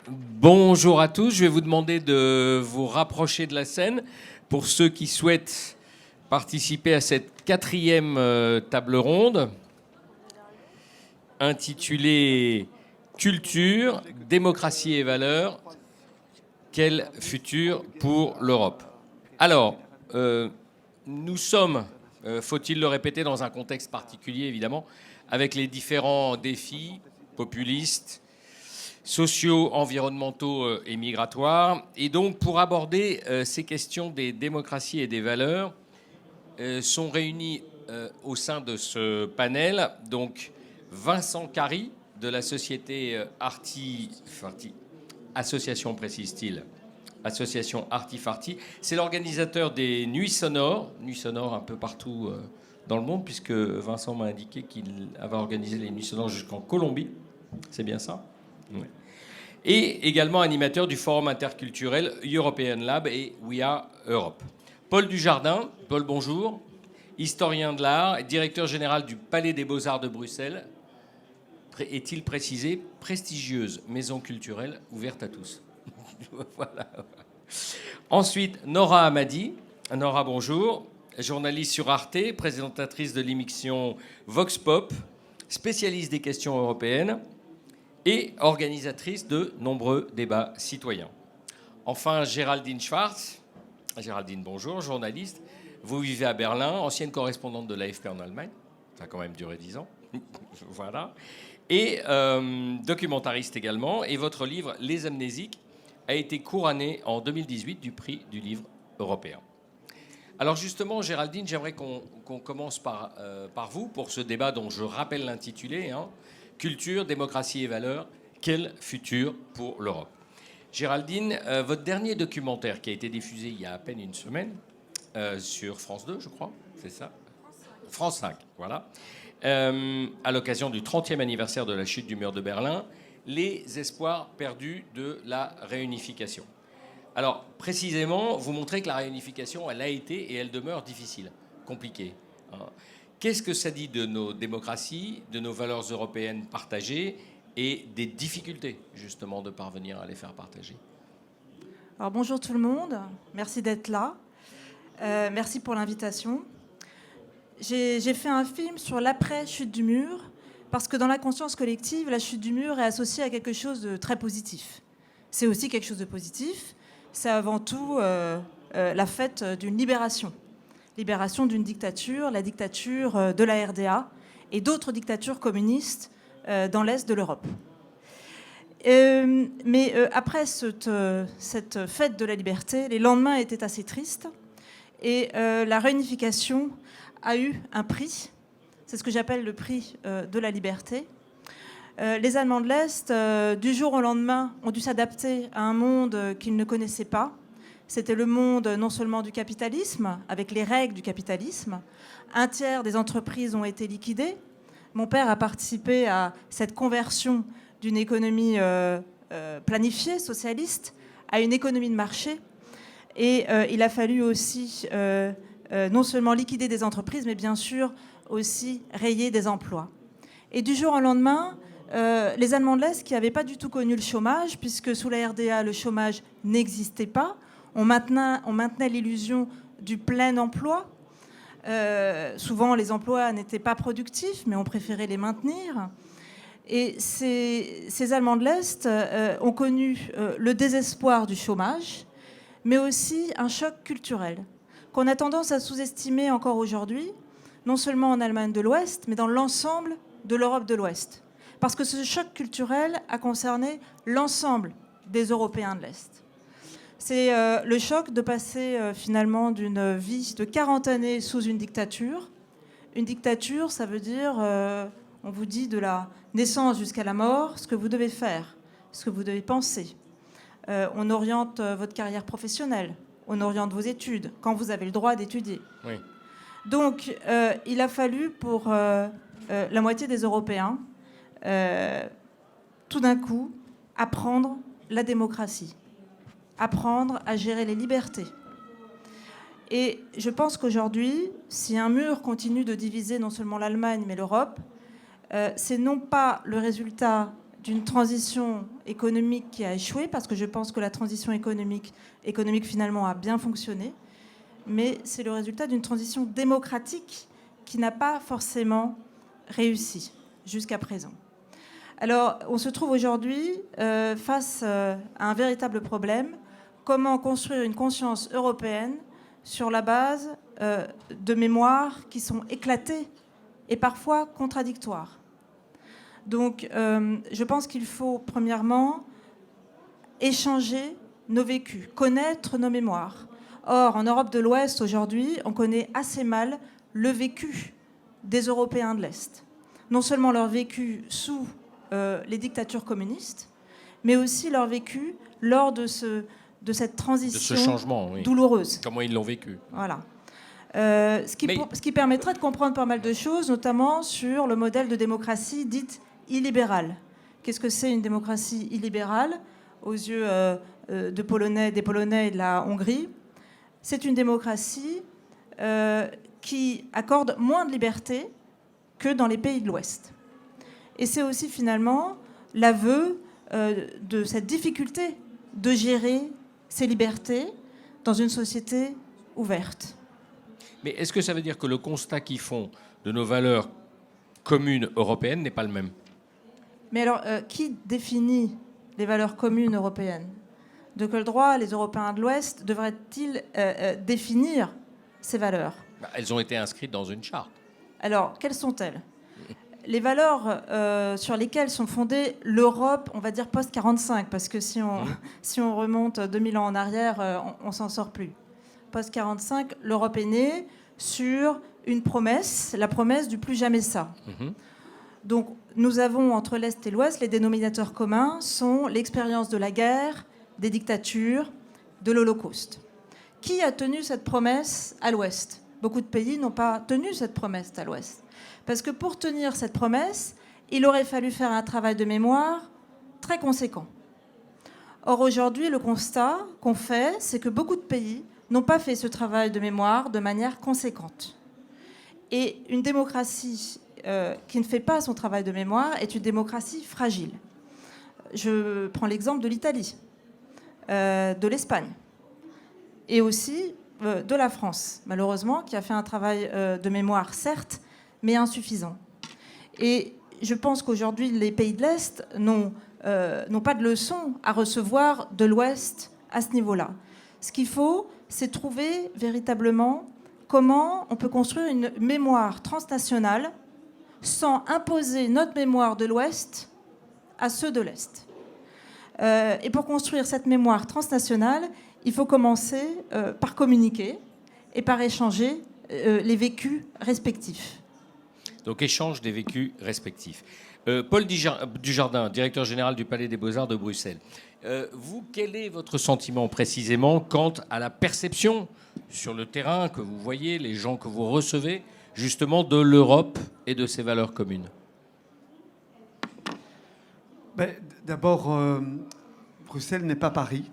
Bonjour à tous, je vais vous demander de vous rapprocher de la scène pour ceux qui souhaitent participer à cette quatrième table ronde intitulée Culture, démocratie et valeurs, quel futur pour l'Europe? Alors, nous sommes, faut-il le répéter, dans un contexte particulier évidemment, avec les différents défis populistes, sociaux, environnementaux et migratoires. Et donc, pour aborder ces questions des démocraties et des valeurs, sont réunis au sein de ce panel donc Vincent Carry de la société association précise-t-il, association Artifarty. C'est l'organisateur des nuits sonores un peu partout dans le monde, puisque Vincent m'a indiqué qu'il avait organisé les nuits sonores jusqu'en Colombie. C'est bien ça? Oui. Et également animateur du forum interculturel European Lab et We Are Europe. Paul Dujardin, Paul bonjour, historien de l'art, directeur général du Palais des Beaux-Arts de Bruxelles, est-il précisé, prestigieuse maison culturelle ouverte à tous. Voilà. Ensuite, Nora Hamadi. Nora, bonjour, journaliste sur Arte, présentatrice de l'émission Vox Pop, spécialiste des questions européennes et organisatrice de nombreux débats citoyens. Enfin, Géraldine Schwartz. Géraldine, bonjour, journaliste. Vous vivez à Berlin, ancienne correspondante de l'AFP en Allemagne. Ça a quand même duré 10 ans. Voilà. Et documentariste également. Et votre livre, Les Amnésiques, a été couronné en 2018 du prix du livre européen. Alors justement, Géraldine, j'aimerais qu'on commence par vous pour ce débat dont je rappelle l'intitulé, hein. Culture, démocratie et valeurs, quel futur pour l'Europe? Géraldine, votre dernier documentaire qui a été diffusé il y a à peine une semaine sur France 2, je crois, c'est ça? France 5, voilà. À l'occasion du 30e anniversaire de la chute du mur de Berlin, les espoirs perdus de la réunification. Alors, précisément, vous montrez que la réunification, elle a été et elle demeure difficile, compliquée. Hein. Qu'est-ce que ça dit de nos démocraties, de nos valeurs européennes partagées et des difficultés, justement, de parvenir à les faire partager? Alors, bonjour tout le monde, merci d'être là. Merci pour l'invitation. J'ai fait un film sur l'après-chute du mur, parce que dans la conscience collective, la chute du mur est associée à quelque chose de très positif. C'est aussi quelque chose de positif. C'est avant tout la fête d'une libération. Libération d'une dictature, la dictature de la RDA et d'autres dictatures communistes dans l'Est de l'Europe. Mais après cette fête de la liberté, les lendemains étaient assez tristes et la réunification a eu un prix. C'est ce que j'appelle le prix de la liberté. Les Allemands de l'Est, du jour au lendemain, ont dû s'adapter à un monde qu'ils ne connaissaient pas. C'était le monde non seulement du capitalisme, avec les règles du capitalisme. Un tiers des entreprises ont été liquidées. Mon père a participé à cette conversion d'une économie planifiée, socialiste, à une économie de marché. Et il a fallu aussi non seulement liquider des entreprises, mais bien sûr aussi rayer des emplois. Et du jour au lendemain, les Allemands de l'Est, qui n'avaient pas du tout connu le chômage, puisque sous la RDA, le chômage n'existait pas, on maintenait l'illusion du plein emploi. Souvent, les emplois n'étaient pas productifs, mais on préférait les maintenir. Et ces Allemands de l'Est ont connu le désespoir du chômage, mais aussi un choc culturel qu'on a tendance à sous-estimer encore aujourd'hui, non seulement en Allemagne de l'Ouest, mais dans l'ensemble de l'Europe de l'Ouest. Parce que ce choc culturel a concerné l'ensemble des Européens de l'Est. C'est le choc de passer finalement d'une vie de 40 années sous une dictature. Une dictature, ça veut dire, on vous dit de la naissance jusqu'à la mort, ce que vous devez faire, ce que vous devez penser. On oriente votre carrière professionnelle, on oriente vos études, quand vous avez le droit d'étudier. Oui. Donc, il a fallu pour la moitié des Européens, tout d'un coup, apprendre la démocratie, apprendre à gérer les libertés. Et je pense qu'aujourd'hui, si un mur continue de diviser non seulement l'Allemagne, mais l'Europe, c'est non pas le résultat d'une transition économique qui a échoué, parce que je pense que la transition économique finalement a bien fonctionné, mais c'est le résultat d'une transition démocratique qui n'a pas forcément réussi jusqu'à présent. Alors, on se trouve aujourd'hui face à un véritable problème. Comment construire une conscience européenne sur la base de mémoires qui sont éclatées et parfois contradictoires. Donc, je pense qu'il faut, premièrement, échanger nos vécus, connaître nos mémoires. Or, en Europe de l'Ouest, aujourd'hui, on connaît assez mal le vécu des Européens de l'Est. Non seulement leur vécu sous les dictatures communistes, mais aussi leur vécu lors de cette transition de ce changement, oui. douloureuse. Comment ils l'ont vécu. Voilà. Ce qui permettrait de comprendre pas mal de choses, notamment sur le modèle de démocratie dite illibérale. Qu'est-ce que c'est une démocratie illibérale aux yeux des Polonais et de la Hongrie? C'est une démocratie qui accorde moins de liberté que dans les pays de l'Ouest. Et c'est aussi finalement l'aveu de cette difficulté de gérer ces libertés dans une société ouverte. Mais est-ce que ça veut dire que le constat qu'ils font de nos valeurs communes européennes n'est pas le même? Mais alors, qui définit les valeurs communes européennes? De quel droit les Européens de l'Ouest devraient-ils définir ces valeurs? Elles ont été inscrites dans une charte. Alors, quelles sont-elles? Les valeurs sur lesquelles sont fondées l'Europe, on va dire post-45, parce que si on remonte 2000 ans en arrière, on s'en sort plus. Post-45, l'Europe est née sur une promesse, la promesse du plus jamais ça. Donc, nous avons entre l'Est et l'Ouest, les dénominateurs communs sont l'expérience de la guerre, des dictatures, de l'Holocauste. Qui a tenu cette promesse à l'Ouest? Beaucoup de pays n'ont pas tenu cette promesse à l'Ouest. Parce que pour tenir cette promesse, il aurait fallu faire un travail de mémoire très conséquent. Or, aujourd'hui, le constat qu'on fait, c'est que beaucoup de pays n'ont pas fait ce travail de mémoire de manière conséquente. Et une démocratie qui ne fait pas son travail de mémoire est une démocratie fragile. Je prends l'exemple de l'Italie, de l'Espagne, et aussi de la France, malheureusement, qui a fait un travail de mémoire, certes, mais insuffisant. Et je pense qu'aujourd'hui, les pays de l'Est n'ont pas de leçons à recevoir de l'Ouest à ce niveau-là. Ce qu'il faut, c'est trouver véritablement comment on peut construire une mémoire transnationale sans imposer notre mémoire de l'Ouest à ceux de l'Est. Et pour construire cette mémoire transnationale, il faut commencer par communiquer et par échanger les vécus respectifs. Donc échange des vécus respectifs. Paul Dujardin, directeur général du Palais des Beaux-Arts de Bruxelles. Vous, quel est votre sentiment précisément quant à la perception sur le terrain que vous voyez, les gens que vous recevez, justement de l'Europe et de ses valeurs communes? D'abord, Bruxelles n'est pas Paris.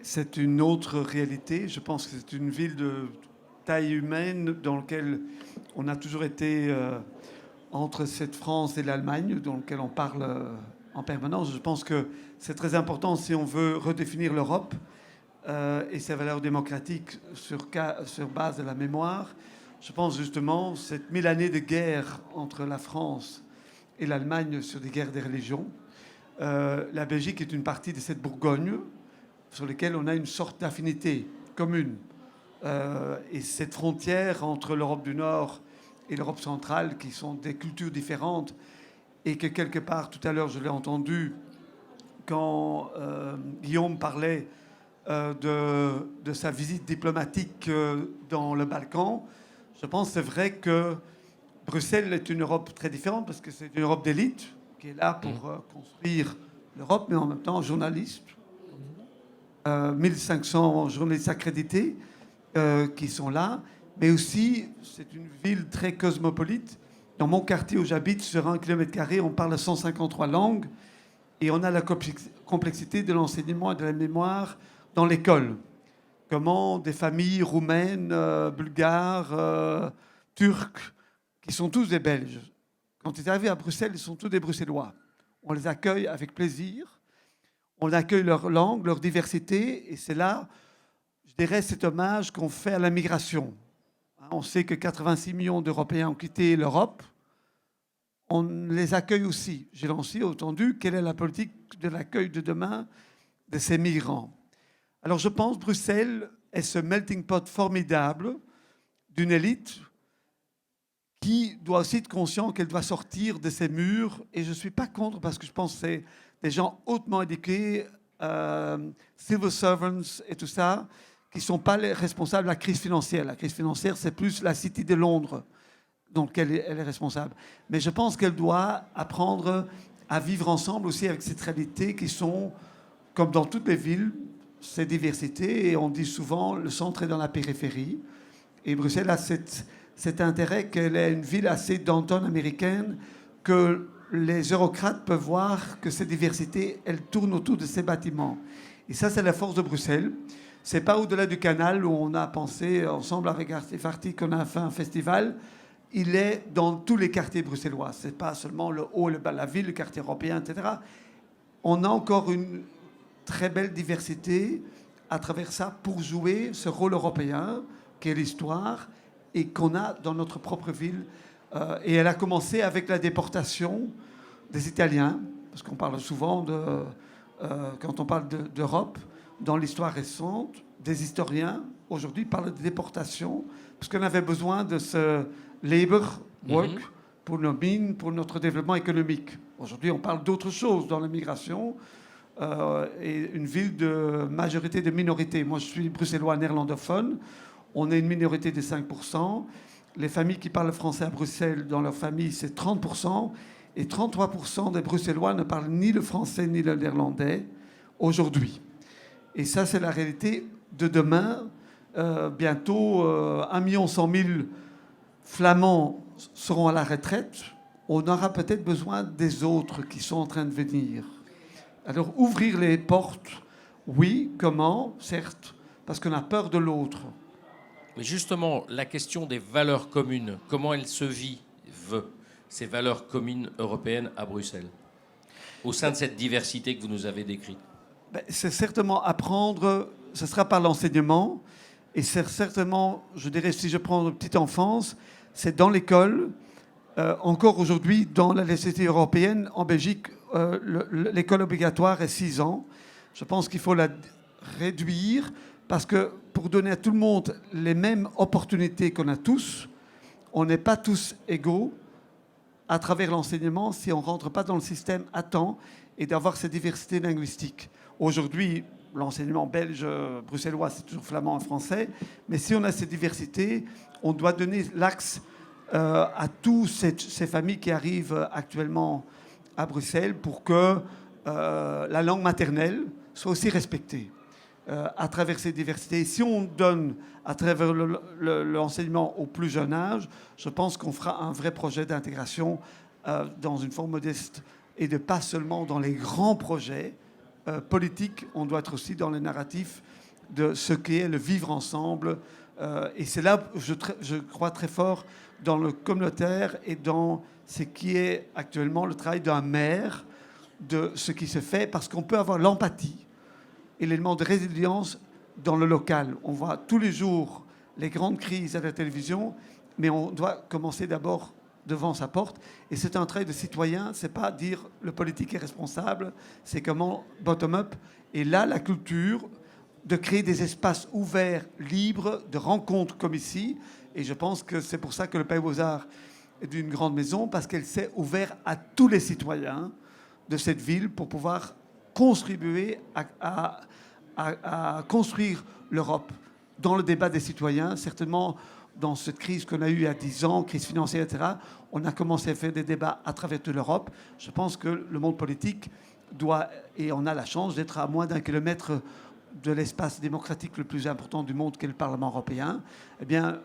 C'est une autre réalité. Je pense que c'est une ville de taille humaine dans laquelle on a toujours été entre cette France et l'Allemagne, dans laquelle on parle en permanence. Je pense que c'est très important si on veut redéfinir l'Europe et ses valeurs démocratiques sur base de la mémoire. Je pense justement cette 1000 années de guerre entre la France et l'Allemagne sur des guerres des religions. La Belgique est une partie de cette Bourgogne sur laquelle on a une sorte d'affinité commune. Et cette frontière entre l'Europe du Nord et l'Europe centrale, qui sont des cultures différentes, et que quelque part, tout à l'heure, je l'ai entendu quand Guillaume parlait de sa visite diplomatique dans le Balkan. Je pense que c'est vrai que Bruxelles est une Europe très différente, parce que c'est une Europe d'élite qui est là pour construire l'Europe, mais en même temps journaliste. 1500 journalistes accrédités qui sont là, mais aussi c'est une ville très cosmopolite. Dans mon quartier où j'habite, sur 1 km², on parle 153 langues et on a la complexité de l'enseignement et de la mémoire dans l'école. Comment des familles roumaines, bulgares, turques, qui sont tous des Belges, quand ils arrivent à Bruxelles, ils sont tous des Bruxellois On les accueille avec plaisir. On accueille leur langue, leur diversité. Et c'est là, je dirais, cet hommage qu'on fait à la migration. On sait que 86 millions d'Européens ont quitté l'Europe. On les accueille aussi. J'ai aussi entendu quelle est la politique de l'accueil de demain de ces migrants. Alors je pense que Bruxelles est ce melting pot formidable d'une élite qui doit aussi être consciente qu'elle doit sortir de ses murs. Et je ne suis pas contre parce que je pense que c'est des gens hautement éduqués, civil servants et tout ça, qui ne sont pas les responsables de la crise financière. La crise financière, c'est plus la City de Londres dont elle est responsable. Mais je pense qu'elle doit apprendre à vivre ensemble aussi avec cette réalité qui sont, comme dans toutes les villes, ces diversités. Et on dit souvent, le centre est dans la périphérie. Et Bruxelles a cet intérêt qu'elle est une ville assez downtown américaine, que les eurocrates peuvent voir que ces diversités, elles tournent autour de ces bâtiments. Et ça, c'est la force de Bruxelles. C'est pas au-delà du canal où on a pensé, ensemble avec Artifarty, qu'on a fait un festival. Il est dans tous les quartiers bruxellois. C'est pas seulement le haut, le bas de la ville, le quartier européen, etc. On a encore une très belle diversité à travers ça pour jouer ce rôle européen qu'est l'histoire et qu'on a dans notre propre ville. Et elle a commencé avec la déportation des Italiens, parce qu'on parle souvent quand on parle d'Europe, dans l'histoire récente, des historiens aujourd'hui parlent de déportation, parce qu'on avait besoin de ce labor work pour nos mines, pour notre développement économique. Aujourd'hui, on parle d'autre chose dans l'immigration et une ville de majorité de minorités. Moi, je suis bruxellois néerlandophone. On est une minorité de 5%. Les familles qui parlent français à Bruxelles, dans leur famille, c'est 30%. Et 33% des Bruxellois ne parlent ni le français ni le néerlandais aujourd'hui. Et ça, c'est la réalité de demain. Bientôt, 1 100 000 Flamands seront à la retraite. On aura peut-être besoin des autres qui sont en train de venir. Alors, ouvrir les portes, oui, comment? Certes, parce qu'on a peur de l'autre. Mais justement, la question des valeurs communes, comment elles se vivent, ces valeurs communes européennes à Bruxelles, au sein de cette diversité que vous nous avez décrite? C'est certainement apprendre, ce sera par l'enseignement, et c'est certainement, je dirais, si je prends une petite enfance, c'est dans l'école. Encore aujourd'hui, dans la législation européenne, en Belgique, l'école obligatoire est 6 ans. Je pense qu'il faut la réduire, parce que pour donner à tout le monde les mêmes opportunités qu'on a tous, on n'est pas tous égaux à travers l'enseignement si on ne rentre pas dans le système à temps et d'avoir cette diversité linguistique. Aujourd'hui, l'enseignement belge, bruxellois, c'est toujours flamand et français, mais si on a cette diversité, on doit donner l'axe à toutes ces familles qui arrivent actuellement à Bruxelles pour que la langue maternelle soit aussi respectée à travers ces diversités. Et si on donne à travers l'enseignement au plus jeune âge, je pense qu'on fera un vrai projet d'intégration dans une forme modeste et de pas seulement dans les grands projets politiques. On doit être aussi dans les narratifs de ce qu'est le vivre ensemble. Et c'est là où je crois très fort dans le communautaire et dans ce qui est actuellement le travail d'un maire, de ce qui se fait, parce qu'on peut avoir l'empathie et l'élément de résilience dans le local. On voit tous les jours les grandes crises à la télévision, mais on doit commencer d'abord devant sa porte. Et c'est un travail de citoyen, c'est pas dire le politique est responsable, c'est comment bottom-up. Et là, la culture de créer des espaces ouverts, libres, de rencontres comme ici. Et je pense que c'est pour ça que le Palais Beaux-Arts est une grande maison, parce qu'elle s'est ouverte à tous les citoyens de cette ville pour pouvoir contribuer à construire l'Europe dans le débat des citoyens. Certainement, dans cette crise qu'on a eue il y a 10 ans, crise financière, etc., on a commencé à faire des débats à travers toute l'Europe. Je pense que le monde politique doit, et on a la chance d'être à moins d'1 kilomètre de l'espace démocratique le plus important du monde qu'est le Parlement européen, eh bien,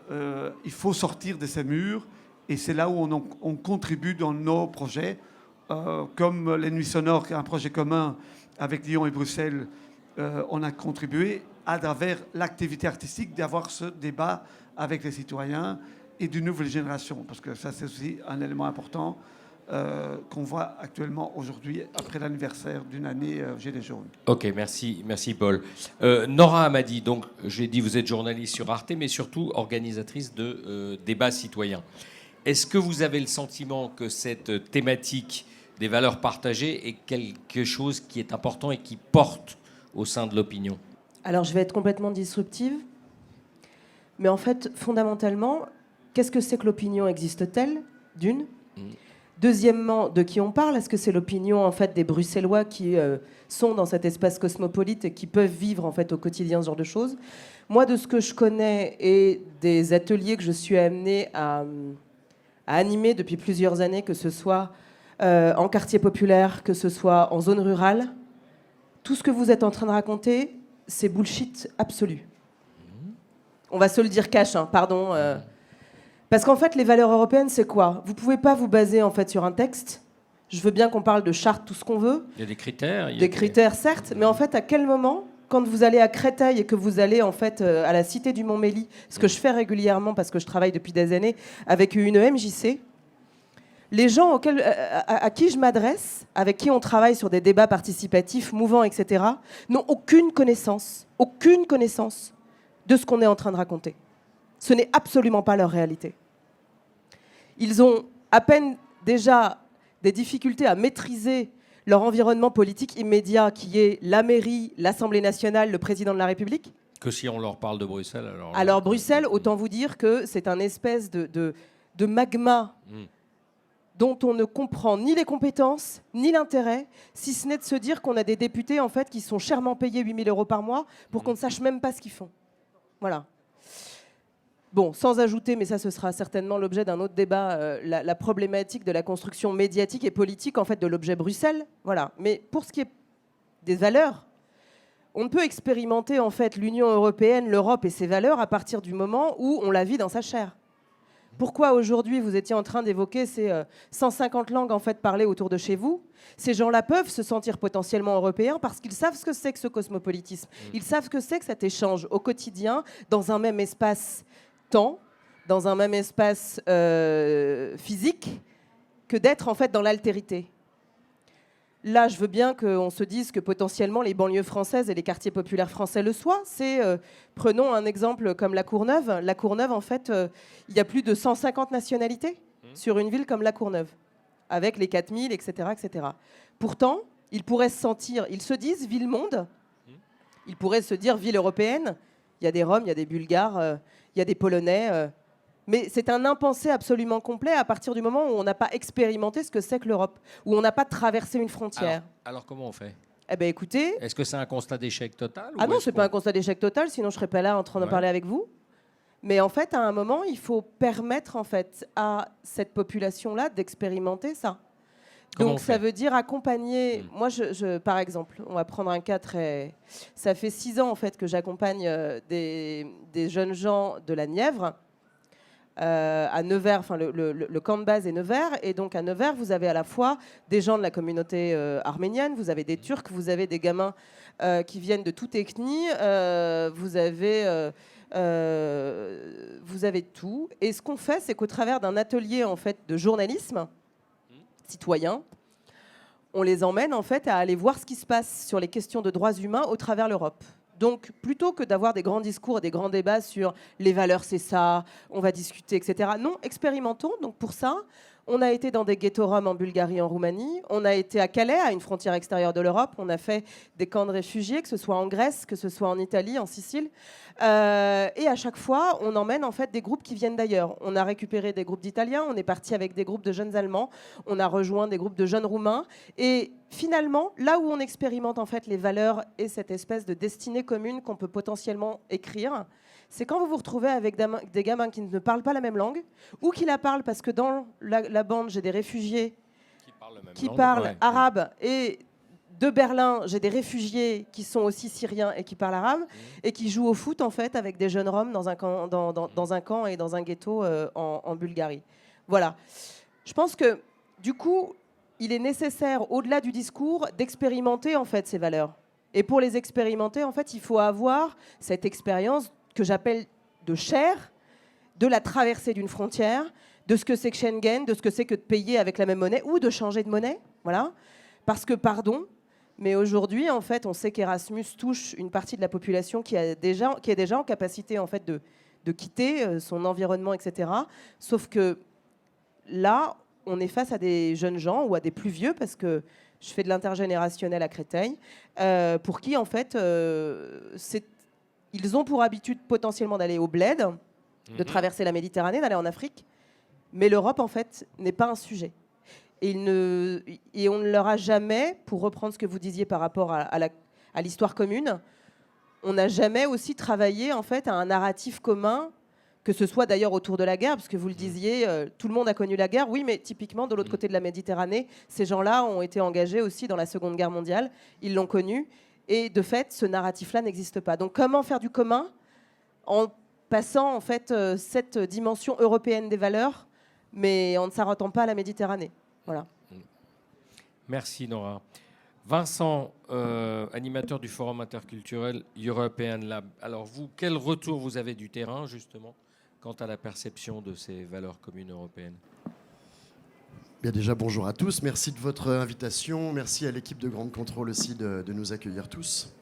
il faut sortir de ces murs, et c'est là où on contribue dans nos projets, comme les Nuits Sonores, qui est un projet commun avec Lyon et Bruxelles. On a contribué à travers l'activité artistique d'avoir ce débat avec les citoyens et d'une nouvelle génération, parce que ça, c'est aussi un élément important. qu'on voit actuellement aujourd'hui, après l'anniversaire d'une année Gilets jaunes. Ok, merci Paul. Nora Hamadi, donc j'ai dit vous êtes journaliste sur Arte, mais surtout organisatrice de débats citoyens. Est-ce que vous avez le sentiment que cette thématique des valeurs partagées est quelque chose qui est important et qui porte au sein de l'opinion? Alors je vais être complètement disruptive, mais en fait, fondamentalement, qu'est-ce que c'est que l'opinion? Existe-t-elle, d'une? Deuxièmement, de qui on parle? Est-ce que c'est l'opinion en fait des Bruxellois qui sont dans cet espace cosmopolite et qui peuvent vivre en fait au quotidien ce genre de choses? Moi, de ce que je connais et des ateliers que je suis amenée à animer depuis plusieurs années, que ce soit en quartier populaire, que ce soit en zone rurale, tout ce que vous êtes en train de raconter, c'est bullshit absolu. On va se le dire cash, hein, pardon. Parce qu'en fait, les valeurs européennes, c'est quoi? Vous ne pouvez pas vous baser en fait sur un texte. Je veux bien qu'on parle de charte, tout ce qu'on veut. Il y a des critères. Des critères, certes, mais en fait, à quel moment, quand vous allez à Créteil et que vous allez en fait à la cité du Montmély, ce que je fais régulièrement parce que je travaille depuis des années avec une MJC, les gens à qui je m'adresse, avec qui on travaille sur des débats participatifs, mouvants, etc., n'ont aucune connaissance de ce qu'on est en train de raconter. Ce n'est absolument pas leur réalité. Ils ont à peine déjà des difficultés à maîtriser leur environnement politique immédiat, qui est la mairie, l'Assemblée nationale, le président de la République. Que si on leur parle de Bruxelles, alors... Alors Bruxelles, autant vous dire que c'est un espèce de magma dont on ne comprend ni les compétences, ni l'intérêt, si ce n'est de se dire qu'on a des députés en fait, qui sont chèrement payés 8 000 € par mois pour qu'on ne sache même pas ce qu'ils font. Voilà. Bon, sans ajouter, mais ça ce sera certainement l'objet d'un autre débat, la problématique de la construction médiatique et politique en fait, de l'objet Bruxelles. Voilà. Mais pour ce qui est des valeurs, on ne peut expérimenter en fait, l'Union européenne, l'Europe et ses valeurs à partir du moment où on la vit dans sa chair. Pourquoi aujourd'hui vous étiez en train d'évoquer ces 150 langues en fait, parlées autour de chez vous? Ces gens-là peuvent se sentir potentiellement européens parce qu'ils savent ce que c'est que ce cosmopolitisme. Ils savent ce que c'est que cet échange au quotidien dans un même espace-temps, dans un même espace physique, que d'être en fait dans l'altérité. Là, je veux bien qu'on se dise que potentiellement les banlieues françaises et les quartiers populaires français le soient. Prenons un exemple comme La Courneuve. La Courneuve, en fait, il y a plus de 150 nationalités sur une ville comme La Courneuve, avec les 4000, etc., etc. Pourtant, ils pourraient se sentir, ils se disent ville-monde, ils pourraient se dire ville européenne. Il y a des Roms, il y a des Bulgares, il y a des Polonais... Mais c'est un impensé absolument complet à partir du moment où on n'a pas expérimenté ce que c'est que l'Europe, où on n'a pas traversé une frontière. Alors comment on fait? Eh bien, écoutez... Est-ce que c'est un constat d'échec total? Ah non, ce n'est pas un constat d'échec total, sinon je ne serais pas là en train de parler avec vous. Mais en fait, à un moment, il faut permettre en fait, à cette population-là d'expérimenter ça. Donc ça veut dire accompagner... Moi, par exemple, on va prendre un cas très... Ça fait 6 ans en fait, que j'accompagne des jeunes gens de la Nièvre, à Nevers, enfin le camp de base est Nevers, et donc à Nevers, vous avez à la fois des gens de la communauté arménienne, vous avez des Turcs, vous avez des gamins qui viennent de toute ethnie, vous avez tout. Et ce qu'on fait, c'est qu'au travers d'un atelier en fait de journalisme citoyen, on les emmène en fait à aller voir ce qui se passe sur les questions de droits humains au travers l'Europe. Donc, plutôt que d'avoir des grands discours et des grands débats sur les valeurs, c'est ça, on va discuter, etc. Non, expérimentons. Donc, pour ça, on a été dans des ghettos roms en Bulgarie, en Roumanie. On a été à Calais, à une frontière extérieure de l'Europe. On a fait des camps de réfugiés, que ce soit en Grèce, que ce soit en Italie, en Sicile. Et à chaque fois, on emmène en fait des groupes qui viennent d'ailleurs. On a récupéré des groupes d'Italiens, on est parti avec des groupes de jeunes Allemands, on a rejoint des groupes de jeunes Roumains. Et finalement, là où on expérimente en fait les valeurs et cette espèce de destinée commune qu'on peut potentiellement écrire, c'est quand vous vous retrouvez avec des gamins qui ne parlent pas la même langue, ou qui la parlent parce que dans la bande, j'ai des réfugiés qui parlent arabe, et de Berlin, j'ai des réfugiés qui sont aussi syriens et qui parlent arabe, et qui jouent au foot en fait avec des jeunes Roms dans un camp, dans un camp et dans un ghetto en Bulgarie. Voilà. Je pense que du coup, il est nécessaire, au-delà du discours, d'expérimenter en fait ces valeurs. Et pour les expérimenter, en fait, il faut avoir cette expérience que j'appelle de chair, de la traversée d'une frontière, de ce que c'est que Schengen, de ce que c'est que de payer avec la même monnaie ou de changer de monnaie. Voilà. Parce que, pardon, mais aujourd'hui, en fait, on sait qu'Erasmus touche une partie de la population qui est déjà en capacité en fait, de quitter son environnement, etc. Sauf que là, on est face à des jeunes gens ou à des plus vieux, parce que je fais de l'intergénérationnel à Créteil, pour qui, en fait, ils ont pour habitude potentiellement d'aller au bled, de traverser la Méditerranée, d'aller en Afrique, mais l'Europe, en fait, n'est pas un sujet. Et on ne leur a jamais, pour reprendre ce que vous disiez par rapport à l'histoire commune, on n'a jamais aussi travaillé en fait à un narratif commun, que ce soit d'ailleurs autour de la guerre, parce que vous le disiez, tout le monde a connu la guerre, oui, mais typiquement de l'autre côté de la Méditerranée, ces gens-là ont été engagés aussi dans la Seconde Guerre mondiale, ils l'ont connu, et de fait, ce narratif-là n'existe pas. Donc comment faire du commun en passant en fait cette dimension européenne des valeurs, mais en ne s'arrêtant pas à la Méditerranée. Voilà. Merci Nora. Vincent, animateur du Forum interculturel European Lab. Alors vous, quel retour vous avez du terrain justement quant à la perception de ces valeurs communes européennes? Bien déjà, bonjour à tous. Merci de votre invitation. Merci à l'équipe de Grande Contrôle aussi de nous accueillir tous.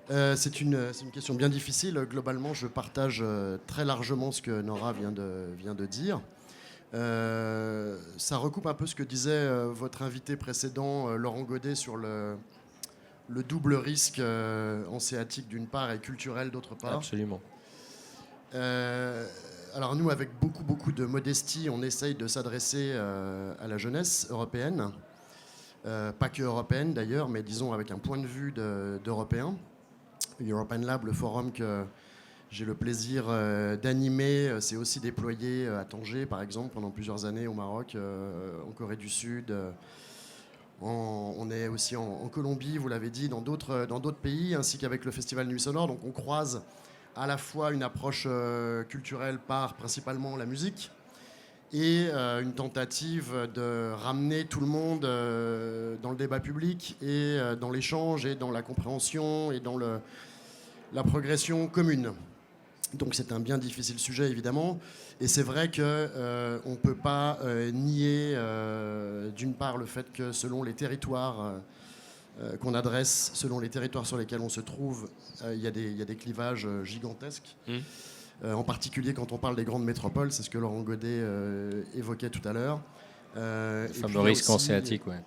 C'est une question bien difficile. Globalement, je partage très largement ce que Nora vient de dire. Ça recoupe un peu ce que disait votre invité précédent, Laurent Godet, sur le double risque hanséatique d'une part et culturel d'autre part. Absolument. Alors nous, avec beaucoup de modestie, on essaye de s'adresser à la jeunesse européenne. Pas que européenne d'ailleurs, mais disons avec un point de vue d'Européens. European Lab, le forum que j'ai le plaisir d'animer, s'est aussi déployé à Tanger, par exemple, pendant plusieurs années au Maroc, en Corée du Sud. On est aussi en Colombie, vous l'avez dit, dans d'autres pays, ainsi qu'avec le Festival Nuit Sonore. Donc on croise à la fois une approche culturelle par principalement la musique et une tentative de ramener tout le monde dans le débat public et dans l'échange et dans la compréhension et dans la progression commune. Donc c'est un bien difficile sujet évidemment, et c'est vrai qu'on ne peut pas nier d'une part le fait que selon les territoires qu'on adresse, selon les territoires sur lesquels on se trouve, il y a des clivages gigantesques. En particulier quand on parle des grandes métropoles, c'est ce que Laurent Godet évoquait tout à l'heure. Le fameux risque hanséatique, ouais.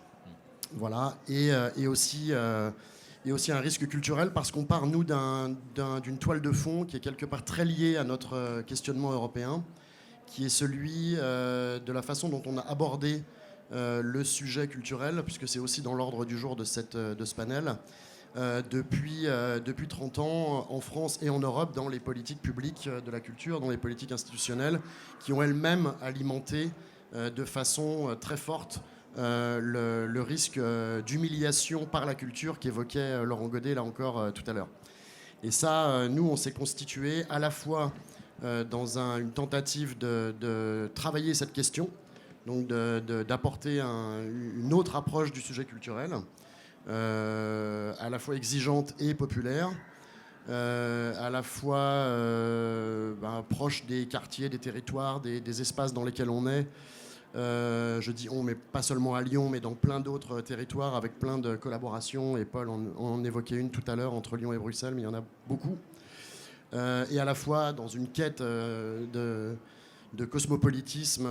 Voilà, et aussi un risque culturel parce qu'on part, nous, d'une toile de fond qui est quelque part très liée à notre questionnement européen, qui est celui de la façon dont on a abordé le sujet culturel, puisque c'est aussi dans l'ordre du jour de ce panel, depuis 30 ans en France et en Europe, dans les politiques publiques de la culture, dans les politiques institutionnelles, qui ont elles-mêmes alimenté de façon très forte le risque d'humiliation par la culture qu'évoquait Laurent Godet là encore tout à l'heure. Et ça, nous, on s'est constitué à la fois dans une tentative de travailler cette question, donc d'apporter une autre approche du sujet culturel, à la fois exigeante et populaire, à la fois proche des quartiers, des territoires, des espaces dans lesquels on est. Je dis on, mais pas seulement à Lyon, mais dans plein d'autres territoires avec plein de collaborations. Et Paul en évoquait une tout à l'heure entre Lyon et Bruxelles, mais il y en a beaucoup. Et à la fois dans une quête de cosmopolitisme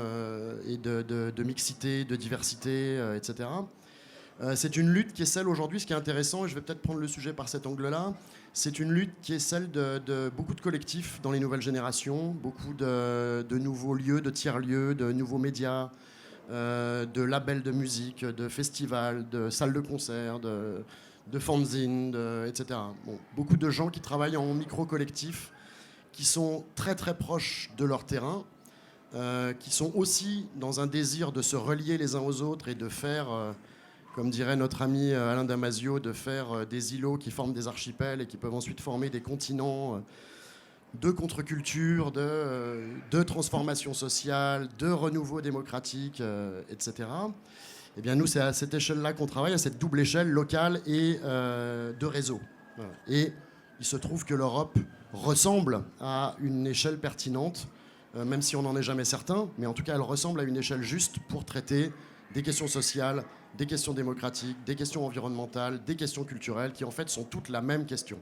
et de mixité, de diversité, etc. C'est une lutte qui est celle aujourd'hui, ce qui est intéressant, et je vais peut-être prendre le sujet par cet angle-là, c'est une lutte qui est celle de beaucoup de collectifs dans les nouvelles générations, beaucoup de nouveaux lieux, de tiers-lieux, de nouveaux médias, de labels de musique, de festivals, de salles de concert, de fanzines, etc. Bon, beaucoup de gens qui travaillent en micro-collectifs, qui sont très très proches de leur terrain, qui sont aussi dans un désir de se relier les uns aux autres et de faire... comme dirait notre ami Alain Damasio, de faire des îlots qui forment des archipels et qui peuvent ensuite former des continents de contre-culture, de transformation sociale, de renouveau démocratique, etc. Eh bien, nous, c'est à cette échelle-là qu'on travaille, à cette double échelle locale et de réseau. Et il se trouve que l'Europe ressemble à une échelle pertinente même si on n'en est jamais certain, mais en tout cas, elle ressemble à une échelle juste pour traiter des questions sociales, des questions démocratiques, des questions environnementales, des questions culturelles, qui en fait sont toutes la même question.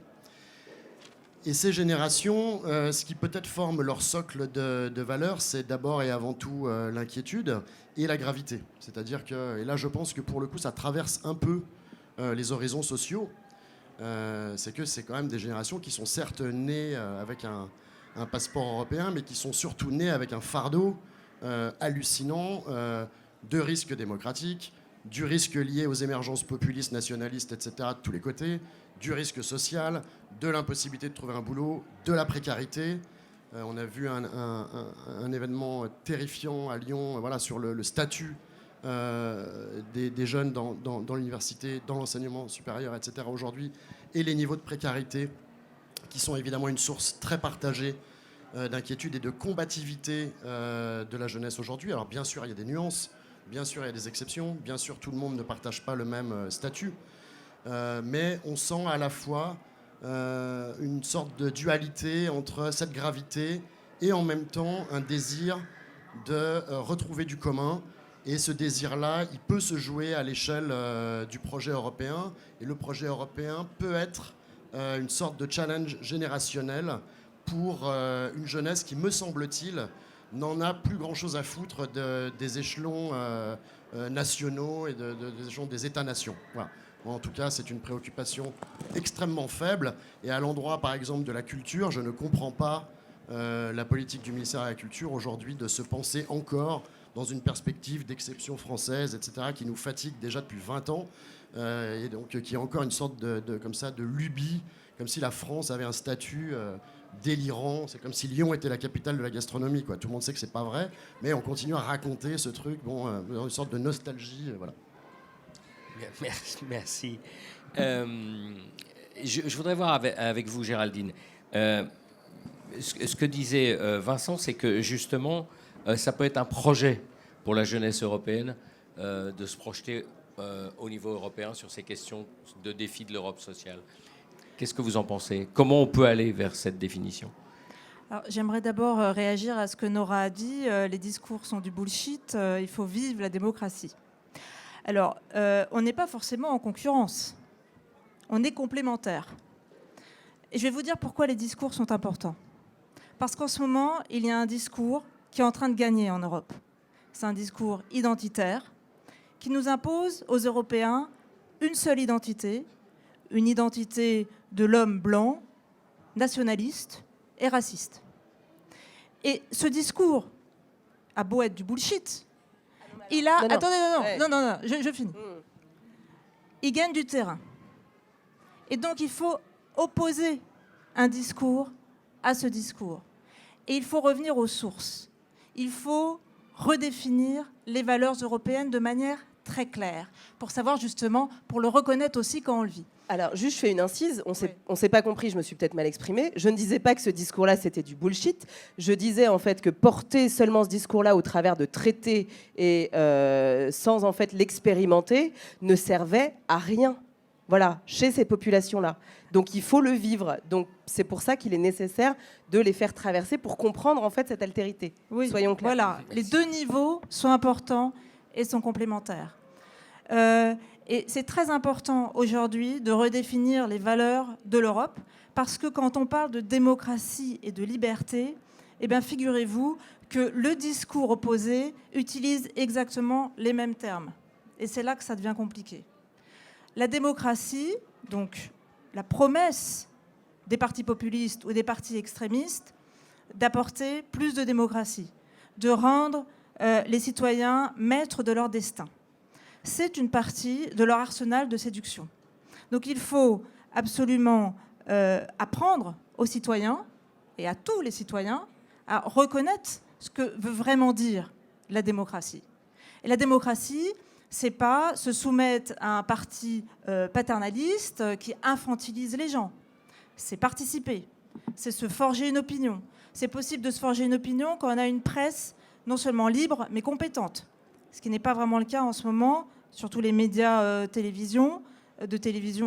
Et ces générations, ce qui peut-être forme leur socle de valeurs, c'est d'abord et avant tout l'inquiétude et la gravité. C'est-à-dire que, et là je pense que pour le coup ça traverse un peu les horizons sociaux, c'est que c'est quand même des générations qui sont certes nées avec un passeport européen, mais qui sont surtout nées avec un fardeau hallucinant de risques démocratiques, du risque lié aux émergences populistes, nationalistes, etc., de tous les côtés, du risque social, de l'impossibilité de trouver un boulot, de la précarité. On a vu un événement terrifiant à Lyon, voilà, sur le statut des jeunes dans l'université, dans l'enseignement supérieur, etc. aujourd'hui, et les niveaux de précarité qui sont évidemment une source très partagée d'inquiétude et de combativité de la jeunesse aujourd'hui. Alors bien sûr, il y a des nuances, bien sûr, il y a des exceptions, bien sûr, tout le monde ne partage pas le même statut, mais on sent à la fois une sorte de dualité entre cette gravité et en même temps un désir de retrouver du commun. Et ce désir-là, il peut se jouer à l'échelle du projet européen. Et le projet européen peut être une sorte de challenge générationnel pour une jeunesse qui, me semble-t-il, n'en a plus grand-chose à foutre des échelons nationaux et des échelons des États-nations. Voilà. En tout cas, c'est une préoccupation extrêmement faible. Et à l'endroit, par exemple, de la culture, je ne comprends pas la politique du ministère de la Culture aujourd'hui de se penser encore dans une perspective d'exception française, etc., qui nous fatigue déjà depuis 20 ans, et donc qui est encore une sorte comme ça, de lubie, comme si la France avait un statut délirant. C'est comme si Lyon était la capitale de la gastronomie, quoi. Tout le monde sait que c'est pas vrai, mais on continue à raconter ce truc, dans une sorte de nostalgie, voilà. Merci. Je voudrais voir avec vous, Géraldine. Ce que disait Vincent, c'est que justement, ça peut être un projet pour la jeunesse européenne de se projeter au niveau européen sur ces questions de défis de l'Europe sociale. Qu'est-ce que vous en pensez? Comment on peut aller vers cette définition? Alors, j'aimerais d'abord réagir à ce que Nora a dit. Les discours sont du bullshit. Il faut vivre la démocratie. Alors, on n'est pas forcément en concurrence. On est complémentaires. Et je vais vous dire pourquoi les discours sont importants. Parce qu'en ce moment, il y a un discours qui est en train de gagner en Europe. C'est un discours identitaire qui nous impose aux Européens une seule identité, une identité de l'homme blanc, nationaliste et raciste. Et ce discours a beau être du bullshit, il a... Non. Attendez, non, je finis. Mm. Il gagne du terrain. Et donc il faut opposer un discours à ce discours. Et il faut revenir aux sources. Il faut redéfinir les valeurs européennes de manière très claire, pour savoir justement, pour le reconnaître aussi quand on le vit. Alors, juste, je fais une incise. On s'est pas compris, je me suis peut-être mal exprimée. Je ne disais pas que ce discours-là, c'était du bullshit. Je disais, en fait, que porter seulement ce discours-là au travers de traités et sans, en fait, l'expérimenter, ne servait à rien. Voilà, chez ces populations-là. Donc, il faut le vivre. Donc, c'est pour ça qu'il est nécessaire de les faire traverser pour comprendre, en fait, cette altérité. Oui, soyons clairs. Voilà, les deux niveaux sont importants et sont complémentaires. Et c'est très important aujourd'hui de redéfinir les valeurs de l'Europe, parce que quand on parle de démocratie et de liberté, eh bien, figurez-vous que le discours opposé utilise exactement les mêmes termes. Et c'est là que ça devient compliqué. La démocratie, donc la promesse des partis populistes ou des partis extrémistes d'apporter plus de démocratie, de rendre les citoyens maîtres de leur destin. C'est une partie de leur arsenal de séduction. Donc il faut absolument apprendre aux citoyens, et à tous les citoyens, à reconnaître ce que veut vraiment dire la démocratie. Et la démocratie, c'est pas se soumettre à un parti paternaliste qui infantilise les gens. C'est participer, c'est se forger une opinion. C'est possible de se forger une opinion quand on a une presse non seulement libre, mais compétente. Ce qui n'est pas vraiment le cas en ce moment, surtout les médias de télévision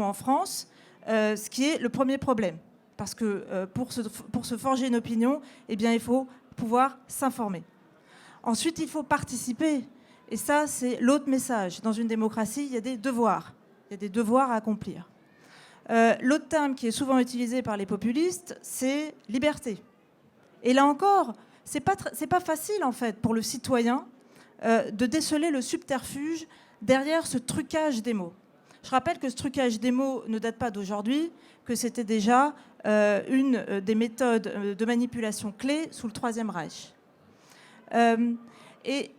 en France, ce qui est le premier problème. Parce que pour se forger une opinion, eh bien, il faut pouvoir s'informer. Ensuite, il faut participer. Et ça, c'est l'autre message. Dans une démocratie, il y a des devoirs. Il y a des devoirs à accomplir. L'autre terme qui est souvent utilisé par les populistes, c'est liberté. Et là encore, c'est pas facile, en fait, pour le citoyen de déceler le subterfuge derrière ce trucage des mots. Je rappelle que ce trucage des mots ne date pas d'aujourd'hui, que c'était déjà une des méthodes de manipulation clés sous le Troisième Reich. Et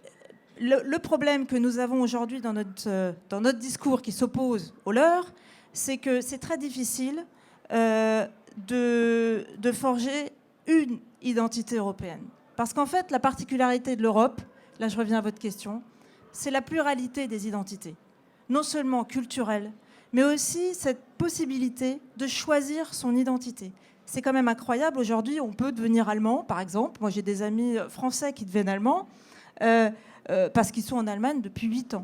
le problème que nous avons aujourd'hui dans notre discours qui s'oppose au leur, c'est que c'est très difficile de forger une identité européenne. Parce qu'en fait, la particularité de l'Europe, là je reviens à votre question, c'est la pluralité des identités. Non seulement culturelle, mais aussi cette possibilité de choisir son identité. C'est quand même incroyable. Aujourd'hui, on peut devenir allemand, par exemple. Moi, j'ai des amis français qui deviennent allemands parce qu'ils sont en Allemagne depuis 8 ans.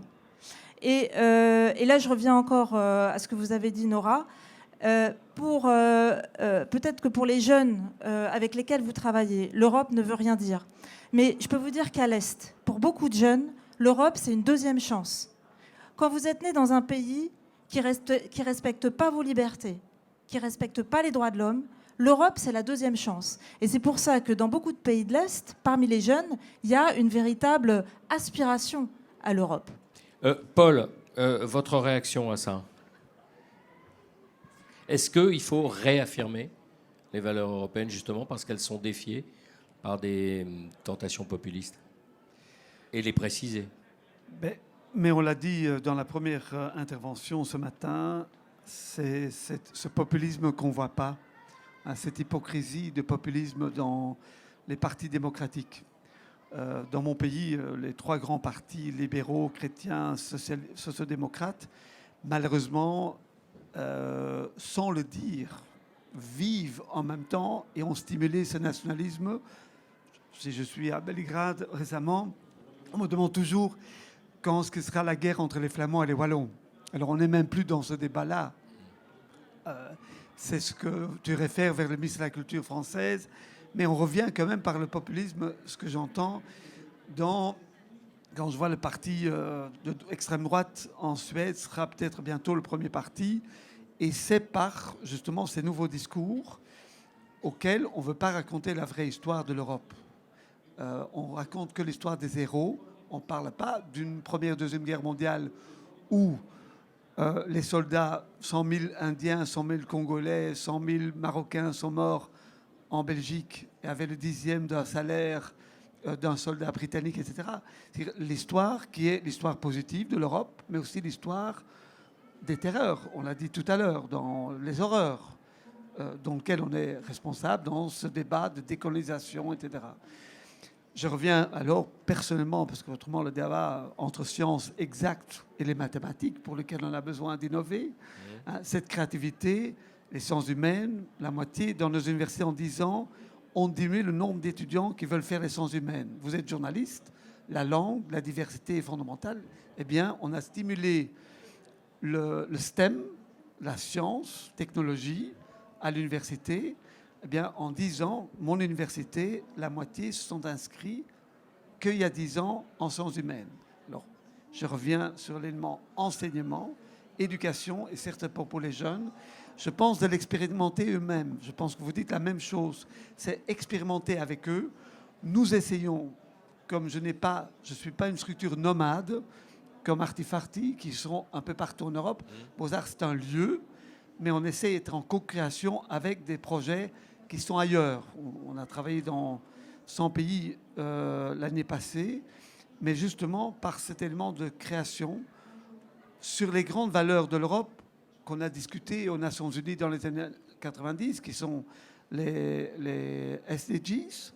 Et là, je reviens encore à ce que vous avez dit, Nora. Peut-être que pour les jeunes avec lesquels vous travaillez, l'Europe ne veut rien dire. Mais je peux vous dire qu'à l'Est, pour beaucoup de jeunes, l'Europe, c'est une deuxième chance. Quand vous êtes né dans un pays qui respecte pas vos libertés, qui respecte pas les droits de l'homme, l'Europe, c'est la deuxième chance. Et c'est pour ça que dans beaucoup de pays de l'Est, parmi les jeunes, il y a une véritable aspiration à l'Europe. Paul, votre réaction à ça? Est-ce qu'il faut réaffirmer les valeurs européennes, justement, parce qu'elles sont défiées par des tentations populistes? Et les préciser? Mais on l'a dit dans la première intervention ce matin, c'est ce populisme qu'on ne voit pas, hein, cette hypocrisie de populisme dans les partis démocratiques. Dans mon pays, les 3 grands partis libéraux, chrétiens, sociodémocrates, malheureusement, sans le dire, vivent en même temps et ont stimulé ce nationalisme. Si je suis à Belgrade récemment, on me demande toujours quand ce que sera la guerre entre les Flamands et les Wallons. Alors on n'est même plus dans ce débat-là. C'est ce que tu réfères vers le ministre de la Culture française, mais on revient quand même par le populisme, ce que j'entends quand je vois le parti d'extrême droite en Suède sera peut-être bientôt le premier parti, et c'est par justement ces nouveaux discours auxquels on ne veut pas raconter la vraie histoire de l'Europe. On raconte que l'histoire des héros. On ne parle pas d'une première, deuxième guerre mondiale où les soldats, 100 000 Indiens, 100 000 Congolais, 100 000 Marocains sont morts en Belgique et avaient le 10e d'un salaire d'un soldat britannique, etc. C'est l'histoire qui est l'histoire positive de l'Europe, mais aussi l'histoire des terreurs. On l'a dit tout à l'heure, dans les horreurs dans lesquelles on est responsable dans ce débat de décolonisation, etc. Je reviens alors personnellement, parce qu'autrement le débat entre sciences exactes et les mathématiques, pour lesquelles on a besoin d'innover, hein, cette créativité, les sciences humaines, la moitié dans nos universités en 10 ans, on diminue le nombre d'étudiants qui veulent faire les sciences humaines. Vous êtes journaliste, la langue, la diversité est fondamentale. Eh bien, on a stimulé le STEM, la science, technologie, à l'université. Eh bien, en 10 ans, mon université, la moitié se sont inscrits qu'il y a 10 ans en sciences humaines. Alors, je reviens sur l'élément enseignement, éducation, et certes pour les jeunes. Je pense de l'expérimenter eux-mêmes. Je pense que vous dites la même chose. C'est expérimenter avec eux. Nous essayons, comme je ne suis pas une structure nomade, comme Artifarti, qui sont un peu partout en Europe. Beaux-Arts, c'est un lieu, mais on essaie d'être en co-création avec des projets qui sont ailleurs. On a travaillé dans 100 pays l'année passée, mais justement par cet élément de création sur les grandes valeurs de l'Europe qu'on a discuté aux Nations Unies dans les années 90, qui sont les SDGs,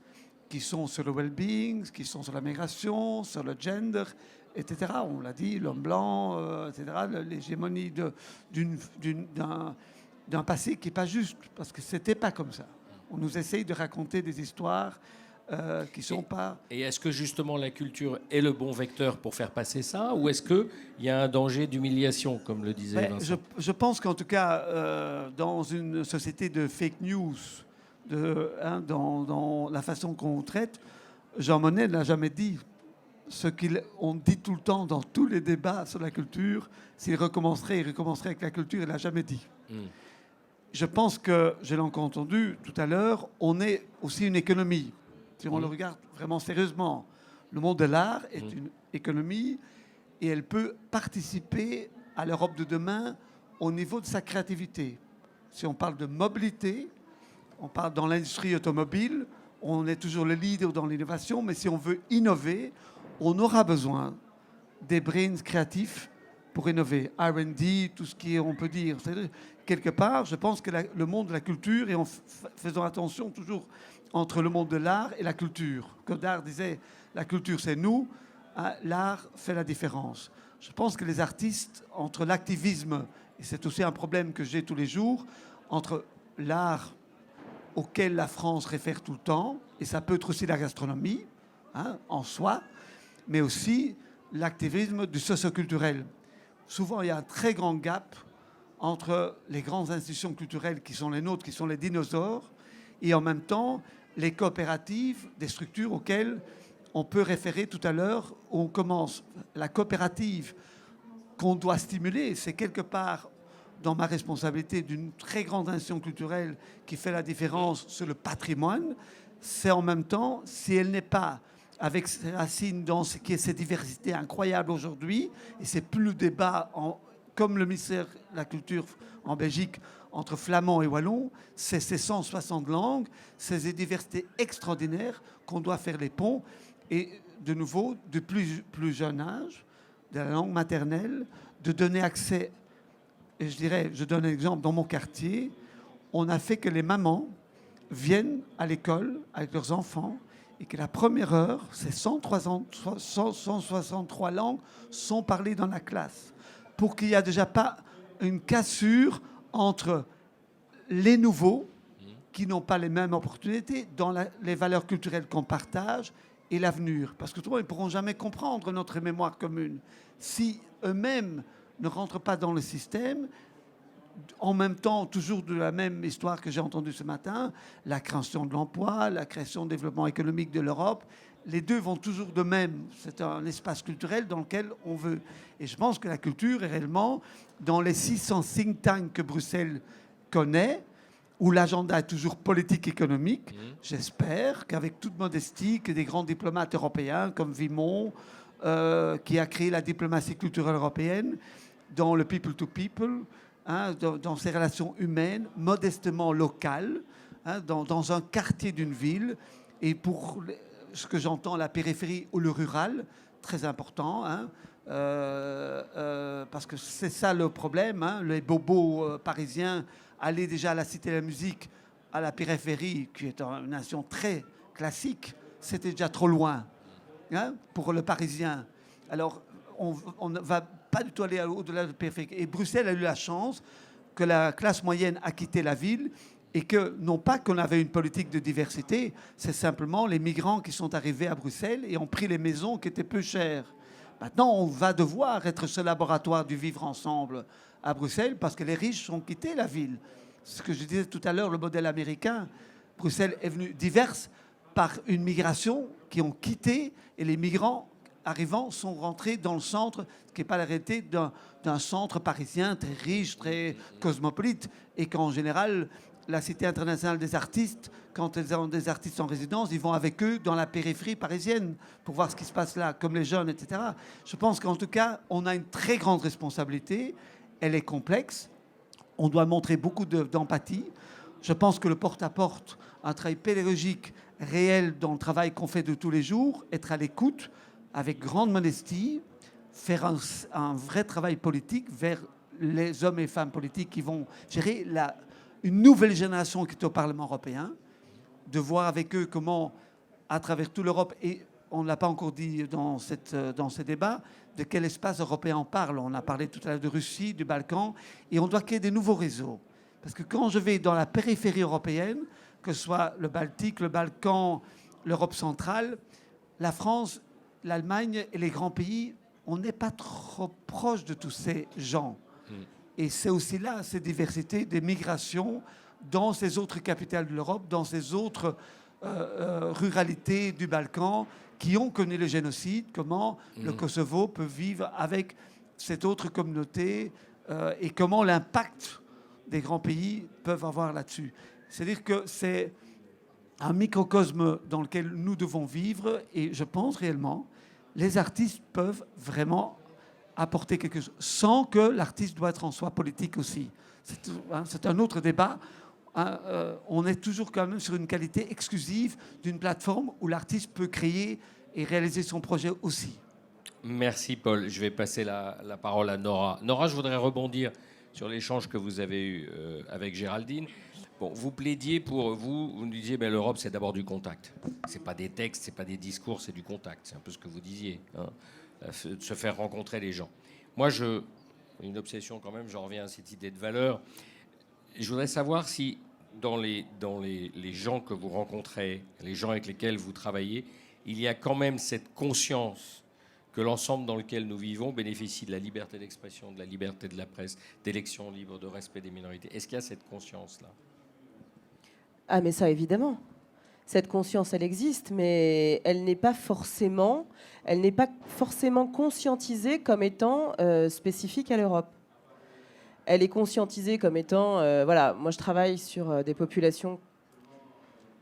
qui sont sur le well-being, qui sont sur la migration, sur le gender, etc. On l'a dit, l'homme blanc, etc. L'hégémonie d'un passé qui n'est pas juste, parce que ce n'était pas comme ça. On nous essaye de raconter des histoires qui ne sont pas... Et est-ce que justement la culture est le bon vecteur pour faire passer ça, ou est-ce qu'il y a un danger d'humiliation, comme le disait Vincent? Je pense qu'en tout cas, dans une société de fake news, dans la façon qu'on traite. Jean Monnet n'a jamais dit ce qu'on dit tout le temps dans tous les débats sur la culture. S'il recommencerait, il recommencerait avec la culture. Il n'a jamais dit. Je pense que, je l'ai encore entendu tout à l'heure, on est aussi une économie. Si on le regarde vraiment sérieusement, le monde de l'art est une économie et elle peut participer à l'Europe de demain au niveau de sa créativité. Si on parle de mobilité, on parle dans l'industrie automobile, on est toujours le leader dans l'innovation, mais si on veut innover, on aura besoin des brains créatifs pour innover. R&D, tout ce qui est, on peut dire. Quelque part, je pense que le monde de la culture, et en faisant attention toujours entre le monde de l'art et la culture. Godard disait, la culture c'est nous, hein, l'art fait la différence. Je pense que les artistes, entre l'activisme, et c'est aussi un problème que j'ai tous les jours, entre l'art auquel la France réfère tout le temps, et ça peut être aussi la gastronomie, hein, en soi, mais aussi l'activisme du socioculturel. Souvent, il y a un très grand gap entre les grandes institutions culturelles qui sont les nôtres, qui sont les dinosaures, et en même temps, les coopératives, des structures auxquelles on peut référer tout à l'heure, où on commence. La coopérative qu'on doit stimuler, c'est quelque part dans ma responsabilité d'une très grande institution culturelle qui fait la différence sur le patrimoine. C'est en même temps, si elle n'est pas avec ses racines dans ce qui est cette diversité incroyable aujourd'hui, et c'est plus le débat comme le ministère de la Culture en Belgique entre flamand et wallon, c'est ces 160 langues, ces diversités extraordinaires qu'on doit faire les ponts. Et de nouveau, de plus jeune âge, de la langue maternelle, de donner accès. Et je donne un exemple, dans mon quartier, on a fait que les mamans viennent à l'école avec leurs enfants et que la première heure, ces 163 langues sont parlées dans la classe pour qu'il n'y ait déjà pas une cassure entre les nouveaux qui n'ont pas les mêmes opportunités dans les valeurs culturelles qu'on partage et l'avenir. Parce que tout le monde, ils ne pourront jamais comprendre notre mémoire commune si eux-mêmes ne rentrent pas dans le système. En même temps, toujours de la même histoire que j'ai entendue ce matin, la création de l'emploi, la création de développement économique de l'Europe, les deux vont toujours de même. C'est un espace culturel dans lequel on veut. Et je pense que la culture est réellement dans les 600 think tanks que Bruxelles connaît, où l'agenda est toujours politique-économique. J'espère qu'avec toute modestie, que des grands diplomates européens comme Vimont, qui a créé la diplomatie culturelle européenne, dans le people-to-people, hein, dans ces relations humaines, modestement locales, hein, dans un quartier d'une ville, et pour ce que j'entends, la périphérie ou le rural, très important, hein, parce que c'est ça le problème, hein, les bobos parisiens aller déjà à la Cité de la Musique, à la périphérie, qui est une nation très classique, c'était déjà trop loin, hein, pour le Parisien. Alors, on ne va pas du tout aller au-delà de la périphérie. Et Bruxelles a eu la chance que la classe moyenne a quitté la ville et que, non pas qu'on avait une politique de diversité, c'est simplement les migrants qui sont arrivés à Bruxelles et ont pris les maisons qui étaient peu chères. Maintenant, on va devoir être ce laboratoire du vivre ensemble à Bruxelles parce que les riches ont quitté la ville. Ce que je disais tout à l'heure, le modèle américain, Bruxelles est venue diverse par une migration qui ont quitté et les migrants arrivant sont rentrés dans le centre, ce qui n'est pas la réalité d'un centre parisien très riche, très cosmopolite et qu'en général, la Cité internationale des artistes, quand ils ont des artistes en résidence, ils vont avec eux dans la périphérie parisienne pour voir ce qui se passe là, comme les jeunes, etc. Je pense qu'en tout cas, on a une très grande responsabilité. Elle est complexe. On doit montrer beaucoup d'empathie. Je pense que le porte-à-porte, un travail pédagogique réel dans le travail qu'on fait de tous les jours, être à l'écoute, avec grande modestie, faire un vrai travail politique vers les hommes et femmes politiques qui vont gérer une nouvelle génération qui est au Parlement européen, de voir avec eux comment, à travers toute l'Europe, et on ne l'a pas encore dit dans ces débats, de quel espace européen on parle. On a parlé tout à l'heure de Russie, du Balkan, et on doit créer des nouveaux réseaux. Parce que quand je vais dans la périphérie européenne, que ce soit le Baltique, le Balkan, l'Europe centrale, la France, l'Allemagne et les grands pays, on n'est pas trop proche de tous ces gens. Et c'est aussi là, cette diversité des migrations dans ces autres capitales de l'Europe, dans ces autres ruralités du Balkan qui ont connu le génocide, comment le Kosovo peut vivre avec cette autre communauté et comment l'impact des grands pays peuvent avoir là-dessus. C'est-à-dire que c'est un microcosme dans lequel nous devons vivre et je pense réellement les artistes peuvent vraiment apporter quelque chose sans que l'artiste doit être en soi politique aussi. C'est un autre débat. On est toujours quand même sur une qualité exclusive d'une plateforme où l'artiste peut créer et réaliser son projet aussi. Merci Paul. Je vais passer la parole à Nora. Nora, je voudrais rebondir sur l'échange que vous avez eu avec Géraldine. Bon, vous plaidiez pour vous nous disiez ben, l'Europe c'est d'abord du contact. C'est pas des textes, c'est pas des discours, c'est du contact. C'est un peu ce que vous disiez, hein, de se faire rencontrer les gens. Moi, une obsession quand même, j'en reviens à cette idée de valeur. Je voudrais savoir si dans les gens que vous rencontrez, les gens avec lesquels vous travaillez, il y a quand même cette conscience que l'ensemble dans lequel nous vivons bénéficie de la liberté d'expression, de la liberté de la presse, d'élections libres, de respect des minorités. Est-ce qu'il y a cette conscience-là ? Ah, mais ça, évidemment. Cette conscience, elle existe, mais elle n'est pas forcément conscientisée comme étant spécifique à l'Europe. Elle est conscientisée comme étant... voilà, moi, je travaille sur des populations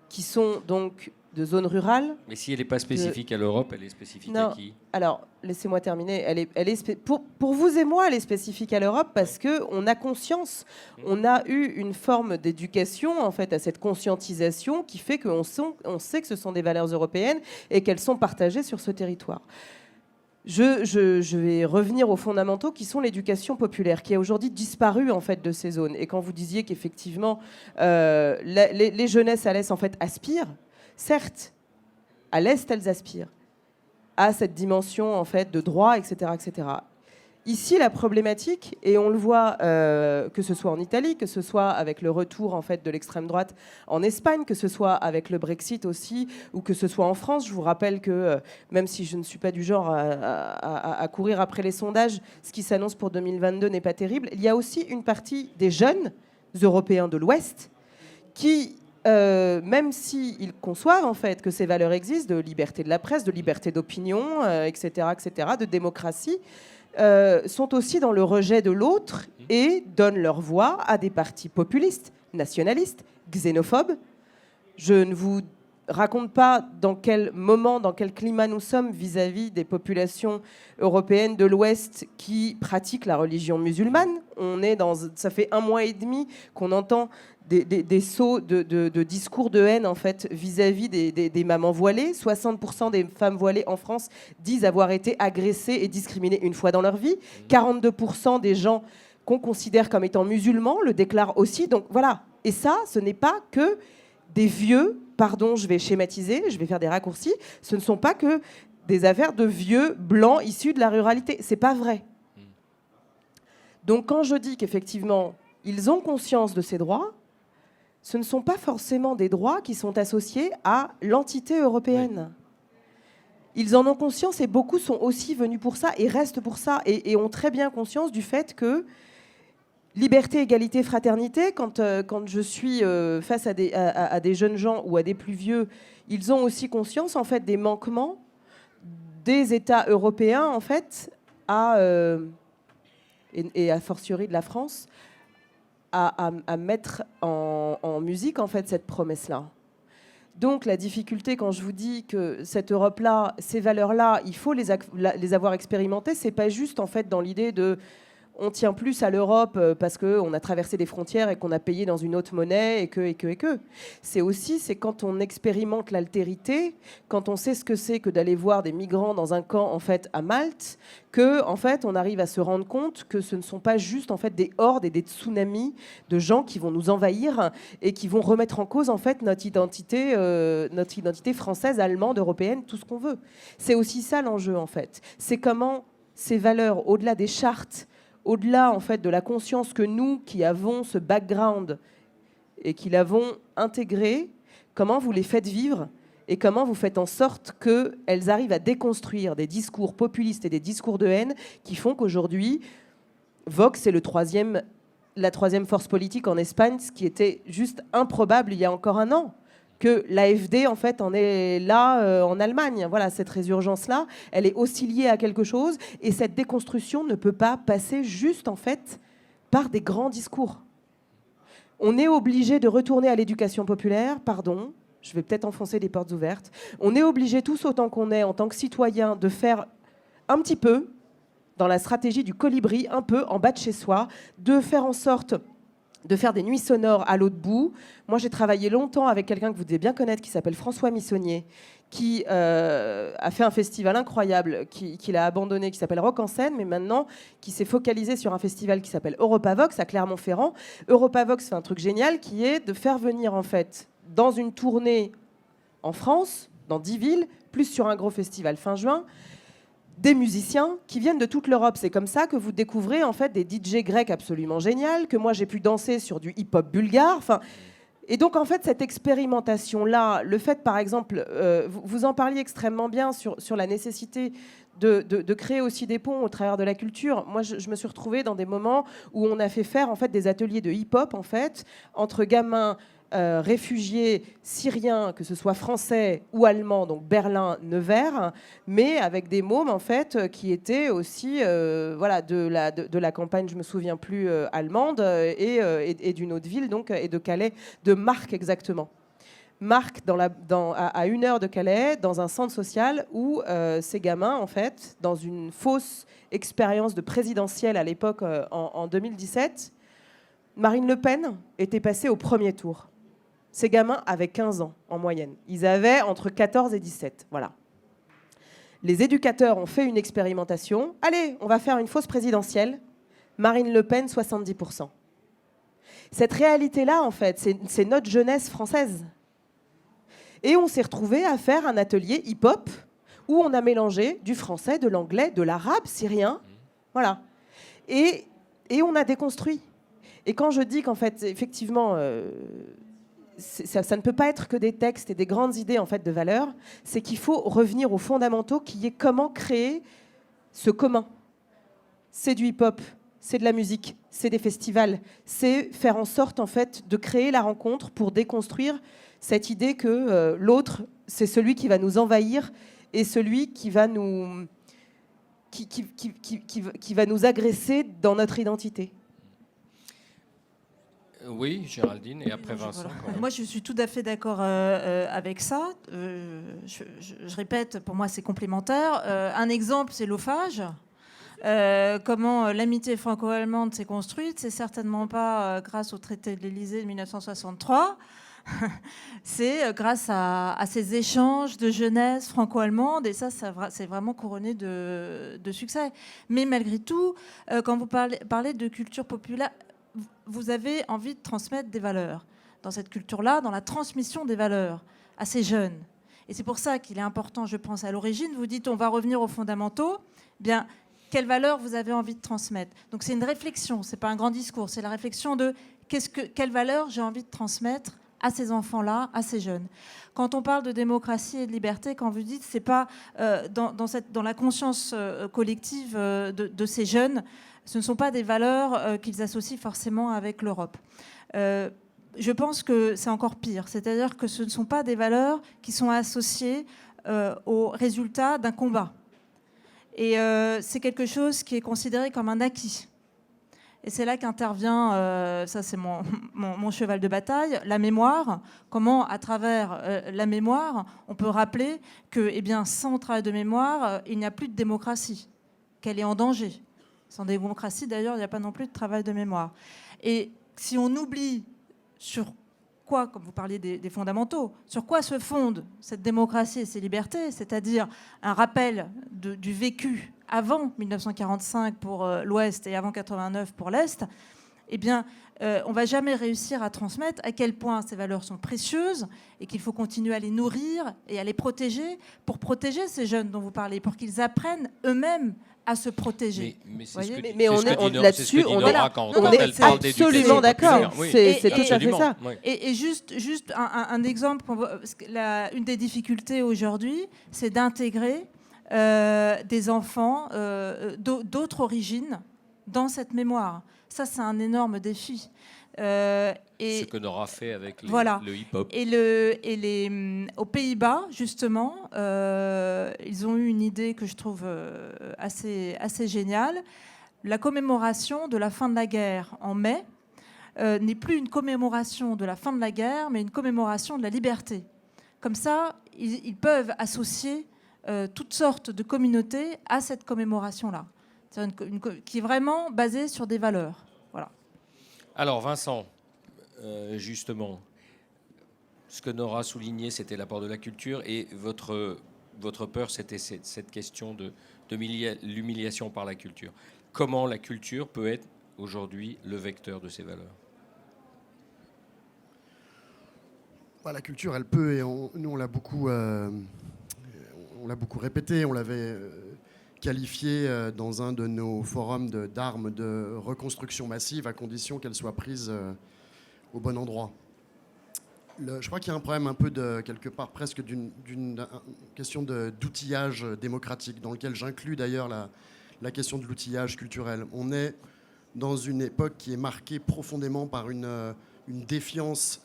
qui sont donc de zones rurales. Mais si elle n'est pas spécifique à l'Europe, elle est spécifique à qui ? Alors, laissez-moi terminer. Pour vous et moi, elle est spécifique à l'Europe parce qu'on a conscience, on a eu une forme d'éducation en fait, à cette conscientisation qui fait qu'on sait que ce sont des valeurs européennes et qu'elles sont partagées sur ce territoire. Je vais revenir aux fondamentaux qui sont l'éducation populaire, qui a aujourd'hui disparu en fait, de ces zones. Et quand vous disiez qu'effectivement, les jeunesses à l'Est en fait, aspirent, certes, à l'Est, elles aspirent à cette dimension en fait, de droit, etc., etc. Ici, la problématique, et on le voit que ce soit en Italie, que ce soit avec le retour en fait, de l'extrême droite en Espagne, que ce soit avec le Brexit aussi, ou que ce soit en France, je vous rappelle que même si je ne suis pas du genre à courir après les sondages, ce qui s'annonce pour 2022 n'est pas terrible. Il y a aussi une partie des jeunes européens de l'Ouest qui... même s'ils conçoivent en fait que ces valeurs existent, de liberté de la presse, de liberté d'opinion, etc., de démocratie, sont aussi dans le rejet de l'autre et donnent leur voix à des partis populistes, nationalistes, xénophobes. Je ne vous raconte pas dans quel moment, dans quel climat nous sommes vis-à-vis des populations européennes de l'Ouest qui pratiquent la religion musulmane. Ça fait 1 mois et demi qu'on entend des sauts de discours de haine en fait, vis-à-vis des mamans voilées. 60% des femmes voilées en France disent avoir été agressées et discriminées une fois dans leur vie. 42% des gens qu'on considère comme étant musulmans le déclarent aussi. Donc voilà. Et ça, ce n'est pas que des vieux, pardon, je vais schématiser, je vais faire des raccourcis, ce ne sont pas que des affaires de vieux blancs issus de la ruralité. C'est pas vrai. Donc quand je dis qu'effectivement, ils ont conscience de ces droits, ce ne sont pas forcément des droits qui sont associés à l'entité européenne. Oui. Ils en ont conscience et beaucoup sont aussi venus pour ça et restent pour ça et ont très bien conscience du fait que liberté, égalité, fraternité, quand je suis face à des jeunes gens ou à des plus vieux, ils ont aussi conscience en fait, des manquements des États européens en fait, et a fortiori de la France, à mettre en musique en fait cette promesse-là. Donc la difficulté quand je vous dis que cette Europe-là, ces valeurs-là, il faut les avoir expérimentées, c'est pas juste en fait dans l'idée de on tient plus à l'Europe parce qu'on a traversé des frontières et qu'on a payé dans une autre monnaie et que. C'est aussi, c'est quand on expérimente l'altérité, quand on sait ce que c'est que d'aller voir des migrants dans un camp en fait à Malte, que en fait on arrive à se rendre compte que ce ne sont pas juste en fait des hordes et des tsunamis de gens qui vont nous envahir et qui vont remettre en cause en fait notre identité française, allemande, européenne, tout ce qu'on veut. C'est aussi ça l'enjeu en fait. C'est comment ces valeurs, au-delà des chartes, au-delà en fait de la conscience que nous qui avons ce background et qui l'avons intégré, comment vous les faites vivre et comment vous faites en sorte qu'elles arrivent à déconstruire des discours populistes et des discours de haine qui font qu'aujourd'hui, Vox est le 3e la troisième force politique en Espagne, ce qui était juste improbable il y a encore un an, que l'AfD en fait en est là en Allemagne. Voilà, cette résurgence-là, elle est aussi liée à quelque chose, et cette déconstruction ne peut pas passer juste en fait par des grands discours. On est obligé de retourner à l'éducation populaire, pardon, je vais peut-être enfoncer des portes ouvertes. On est obligé tous autant qu'on est en tant que citoyens de faire un petit peu dans la stratégie du colibri, un peu en bas de chez soi, de faire en sorte de faire des nuits sonores à l'autre bout. Moi, j'ai travaillé longtemps avec quelqu'un que vous devez bien connaître, qui s'appelle François Missonnier, qui a fait un festival incroyable, qu'il a abandonné, qui s'appelle Rock en scène, mais maintenant, qui s'est focalisé sur un festival qui s'appelle Europavox à Clermont-Ferrand. Europavox fait un truc génial, qui est de faire venir, en fait, dans une tournée en France, dans 10 villes, plus sur un gros festival fin juin, des musiciens qui viennent de toute l'Europe. C'est comme ça que vous découvrez en fait des DJ grecs absolument géniaux, que moi j'ai pu danser sur du hip-hop bulgare. Enfin, et donc en fait cette expérimentation-là, le fait par exemple, vous en parliez extrêmement bien sur la nécessité de créer aussi des ponts au travers de la culture. Moi je me suis retrouvée dans des moments où on a fait faire en fait des ateliers de hip-hop en fait entre gamins réfugiés syriens, que ce soit français ou allemands, donc Berlin, Nevers, mais avec des mômes en fait qui étaient aussi voilà, de la campagne, je me souviens plus, allemande et d'une autre ville, donc, et de Calais, de Marc exactement. Marc, à 1 heure de Calais, dans un centre social où ces gamins, en fait, dans une fausse expérience de présidentielle à l'époque, en 2017, Marine Le Pen était passée au premier tour. Ces gamins avaient 15 ans en moyenne. Ils avaient entre 14 et 17. Voilà. Les éducateurs ont fait une expérimentation. Allez, on va faire une fausse présidentielle. Marine Le Pen, 70%. Cette réalité-là, en fait, c'est notre jeunesse française. Et on s'est retrouvés à faire un atelier hip-hop où on a mélangé du français, de l'anglais, de l'arabe syrien. Voilà. Et on a déconstruit. Et quand je dis qu'en fait, effectivement... ça ne peut pas être que des textes et des grandes idées en fait de valeurs, c'est qu'il faut revenir aux fondamentaux qui est comment créer ce commun. C'est du hip-hop, c'est de la musique, c'est des festivals, c'est faire en sorte en fait de créer la rencontre pour déconstruire cette idée que l'autre, c'est celui qui va nous envahir et celui qui va nous, qui va nous agresser dans notre identité. Oui, Géraldine, et après Vincent. Voilà. Moi, je suis tout à fait d'accord avec ça. Je répète, pour moi, c'est complémentaire. Un exemple, c'est l'OFAGE. Comment l'amitié franco-allemande s'est construite, c'est certainement pas grâce au traité de l'Élysée de 1963. C'est grâce à ces échanges de jeunesse franco-allemande, et ça c'est vraiment couronné de succès. Mais malgré tout, quand vous parlez de culture populaire, vous avez envie de transmettre des valeurs. Dans cette culture-là, dans la transmission des valeurs à ces jeunes. Et c'est pour ça qu'il est important, je pense, à l'origine, vous dites on va revenir aux fondamentaux, bien, quelles valeurs vous avez envie de transmettre. Donc c'est une réflexion, c'est pas un grand discours, c'est la réflexion de quelles valeurs j'ai envie de transmettre à ces enfants-là, à ces jeunes. Quand on parle de démocratie et de liberté, quand vous dites c'est pas dans la conscience collective de ces jeunes, ce ne sont pas des valeurs qu'ils associent forcément avec l'Europe. Je pense que c'est encore pire, c'est-à-dire que ce ne sont pas des valeurs qui sont associées au résultat d'un combat. Et c'est quelque chose qui est considéré comme un acquis. Et c'est là qu'intervient, ça c'est mon cheval de bataille, la mémoire. Comment, à travers la mémoire, on peut rappeler que, eh bien, sans travail de mémoire, il n'y a plus de démocratie, qu'elle est en danger. Sans démocratie, d'ailleurs, il n'y a pas non plus de travail de mémoire. Et si on oublie sur quoi, comme vous parliez des fondamentaux, sur quoi se fonde cette démocratie et ces libertés, c'est-à-dire un rappel du vécu avant 1945 pour l'Ouest et avant 89 pour l'Est, eh bien, on ne va jamais réussir à transmettre à quel point ces valeurs sont précieuses et qu'il faut continuer à les nourrir et à les protéger pour protéger ces jeunes dont vous parlez, pour qu'ils apprennent eux-mêmes à se protéger. Mais on est là-dessus, on est absolument d'accord. Oui. C'est tout à fait ça. Oui. Et juste un exemple, une des difficultés aujourd'hui, c'est d'intégrer des enfants d'autres origines dans cette mémoire. Ça, c'est un énorme défi. Ce que Nora fait avec le hip-hop. Aux Pays-Bas, justement, ils ont eu une idée que je trouve assez géniale. La commémoration de la fin de la guerre en mai n'est plus une commémoration de la fin de la guerre, mais une commémoration de la liberté. Comme ça, ils peuvent associer toutes sortes de communautés à cette commémoration-là, qui est vraiment basée sur des valeurs. Voilà. Alors Vincent, justement, ce que Nora soulignait, c'était l'apport de la culture, et votre peur, c'était cette question de l'humiliation par la culture. Comment la culture peut être aujourd'hui le vecteur de ces valeurs? La culture, elle peut, et nous on l'a beaucoup répété, on l'avait qualifié dans un de nos forums d'armes de reconstruction massive, à condition qu'elle soit prise au bon endroit. Je crois qu'il y a un problème un peu quelque part presque d'une question d'outillage démocratique, dans lequel j'inclus d'ailleurs la question de l'outillage culturel. On est dans une époque qui est marquée profondément par une défiance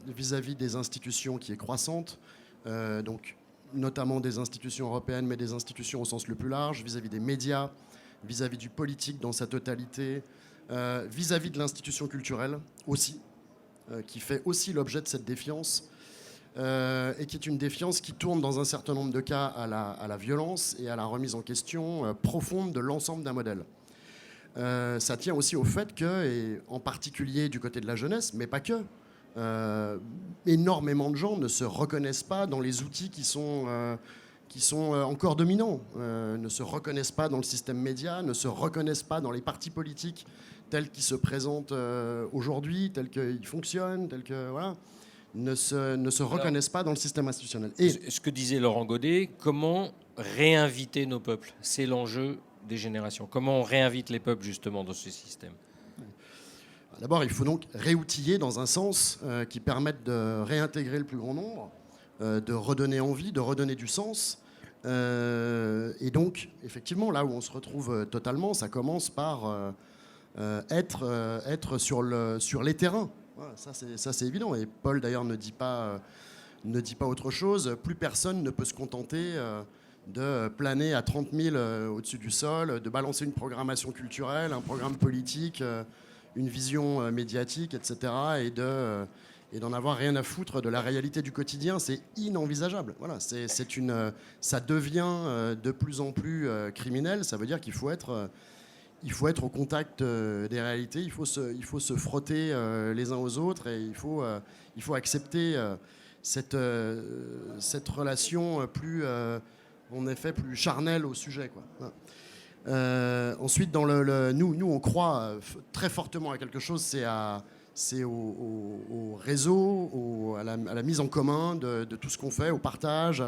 vis-à-vis des institutions qui est croissante, donc notamment des institutions européennes, mais des institutions au sens le plus large, vis-à-vis des médias, vis-à-vis du politique dans sa totalité, vis-à-vis de l'institution culturelle aussi, qui fait aussi l'objet de cette défiance, et qui est une défiance qui tourne dans un certain nombre de cas à la violence et à la remise en question profonde de l'ensemble d'un modèle. Ça tient aussi au fait que, et en particulier du côté de la jeunesse, mais pas que, énormément de gens ne se reconnaissent pas dans les outils qui sont encore dominants, ne se reconnaissent pas dans le système média, ne se reconnaissent pas dans les partis politiques tels qu'ils se présentent aujourd'hui, tels qu'ils fonctionnent, tels que voilà, ne se reconnaissent pas dans le système institutionnel. Et ce que disait Laurent Godet, comment réinviter nos peuples? C'est l'enjeu des générations. Comment on réinvite les peuples justement dans ce système? D'abord, il faut donc réoutiller dans un sens qui permette de réintégrer le plus grand nombre, de redonner envie, de redonner du sens. Et donc, effectivement, là où on se retrouve totalement, ça commence par être sur les terrains. Voilà, ça, c'est évident. Et Paul, d'ailleurs, ne dit pas autre chose. Plus personne ne peut se contenter de planer à 30 000 au-dessus du sol, de balancer une programmation culturelle, un programme politique, une vision médiatique, etc. Et d'en avoir rien à foutre de la réalité du quotidien. C'est inenvisageable. Voilà, ça devient de plus en plus criminel. Ça veut dire qu'il faut être au contact des réalités, il faut se frotter les uns aux autres, et il faut accepter cette relation en effet plus charnelle au sujet, quoi. Ensuite, nous on croit très fortement à quelque chose, c'est au réseau, à la mise en commun de tout ce qu'on fait, au partage,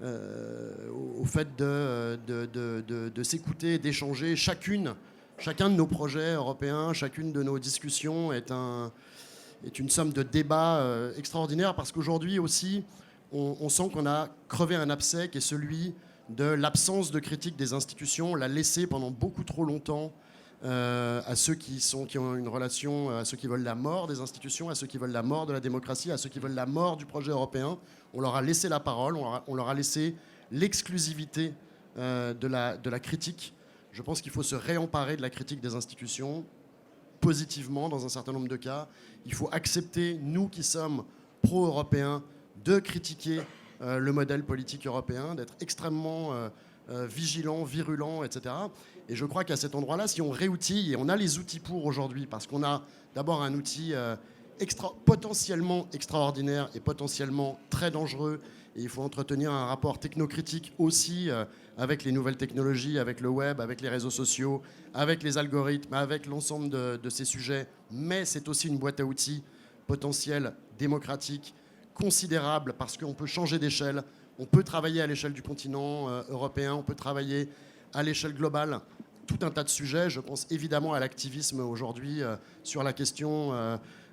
au fait de s'écouter, d'échanger. Chacun de nos projets européens, chacune de nos discussions est une somme de débats extraordinaires, parce qu'aujourd'hui aussi, on sent qu'on a crevé un abcès qui est celui de l'absence de critique des institutions. On l'a laissé pendant beaucoup trop longtemps à ceux qui ont une relation, à ceux qui veulent la mort des institutions, à ceux qui veulent la mort de la démocratie, à ceux qui veulent la mort du projet européen. On leur a laissé la parole, on leur a laissé l'exclusivité de la critique. Je pense qu'il faut se réemparer de la critique des institutions positivement dans un certain nombre de cas. Il faut accepter, nous qui sommes pro-européens, de critiquer le modèle politique européen, d'être extrêmement vigilants, virulents, etc. Et je crois qu'à cet endroit-là, si on réoutille, et on a les outils pour aujourd'hui, parce qu'on a d'abord un outil potentiellement extraordinaire et potentiellement très dangereux, et il faut entretenir un rapport technocritique aussi avec les nouvelles technologies, avec le web, avec les réseaux sociaux, avec les algorithmes, avec l'ensemble de ces sujets. Mais c'est aussi une boîte à outils potentielle, démocratique, considérable, parce qu'on peut changer d'échelle. On peut travailler à l'échelle du continent européen, on peut travailler à l'échelle globale. Tout un tas de sujets. Je pense évidemment à l'activisme aujourd'hui sur la question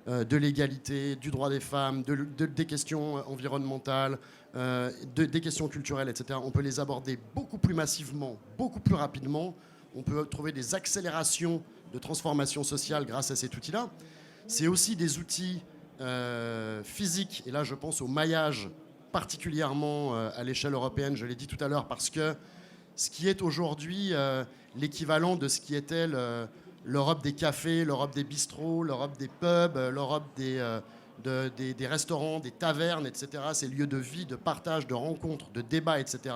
de l'égalité, du droit des femmes, des questions environnementales, des questions culturelles, etc. On peut les aborder beaucoup plus massivement, beaucoup plus rapidement. On peut trouver des accélérations de transformation sociale grâce à cet outil-là. C'est aussi des outils physiques, et là je pense au maillage particulièrement à l'échelle européenne, je l'ai dit tout à l'heure, parce que ce qui est aujourd'hui l'équivalent de ce qui était l'Europe des cafés, l'Europe des bistrots, l'Europe des pubs, l'Europe des restaurants, des tavernes, etc., ces lieux de vie, de partage, de rencontres, de débats, etc.,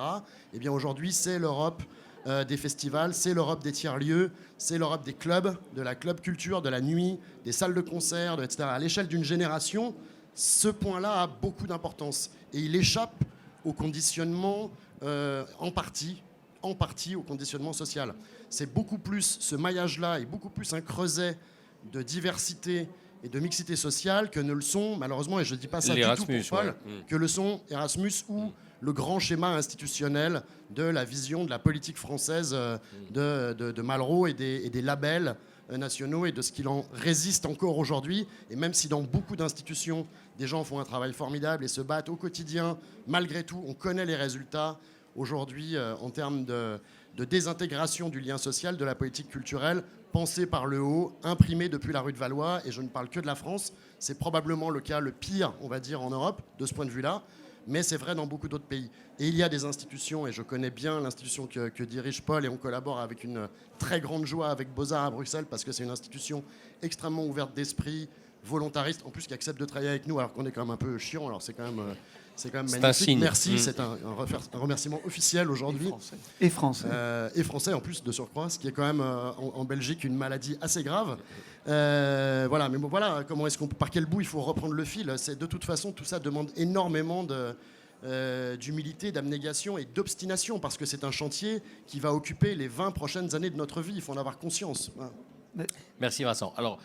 eh bien aujourd'hui c'est l'Europe des festivals, c'est l'Europe des tiers-lieux, c'est l'Europe des clubs, de la club culture, de la nuit, des salles de concert, etc. À l'échelle d'une génération, ce point-là a beaucoup d'importance. Et il échappe au conditionnement, en partie au conditionnement social. C'est beaucoup plus, ce maillage-là est beaucoup plus un creuset de diversité et de mixité sociale que ne le sont, malheureusement, et je ne dis pas ça du tout pour Paul, que le sont Erasmus ou le grand schéma institutionnel de la vision de la politique française de Malraux et des labels nationaux et de ce qu'il en résiste encore aujourd'hui. Et même si dans beaucoup d'institutions, des gens font un travail formidable et se battent au quotidien, malgré tout, on connaît les résultats aujourd'hui en termes de désintégration du lien social, de la politique culturelle, pensée par le haut, imprimée depuis la rue de Valois, et je ne parle que de la France. C'est probablement le cas le pire, on va dire, en Europe, de ce point de vue-là, mais c'est vrai dans beaucoup d'autres pays. Et il y a des institutions, et je connais bien l'institution que dirige Paul, et on collabore avec une très grande joie avec Beaux-Arts à Bruxelles, parce que c'est une institution extrêmement ouverte d'esprit, volontariste, en plus qui accepte de travailler avec nous, alors qu'on est quand même un peu chiant, alors c'est quand même magnifique. Un signe. Merci, c'est un remerciement officiel aujourd'hui. Et français. Et français en plus de surcroît, ce qui est quand même en Belgique une maladie assez grave. Voilà, mais bon, voilà, par quel bout il faut reprendre le fil. C'est de toute façon, tout ça demande énormément d'humilité, d'abnégation et d'obstination, parce que c'est un chantier qui va occuper les 20 prochaines années de notre vie. Il faut en avoir conscience. Voilà. Merci Vincent. Alors,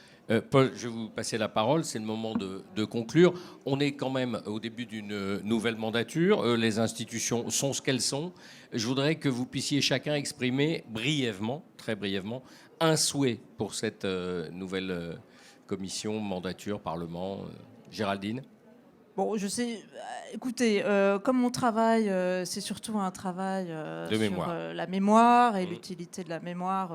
Paul, je vais vous passer la parole. C'est le moment de conclure. On est quand même au début d'une nouvelle mandature. Les institutions sont ce qu'elles sont. Je voudrais que vous puissiez chacun exprimer brièvement, très brièvement, un souhait pour cette nouvelle commission, mandature, parlement. Géraldine ? Bon, je sais. Écoutez, comme mon travail, c'est surtout un travail sur la mémoire et l'utilité de la mémoire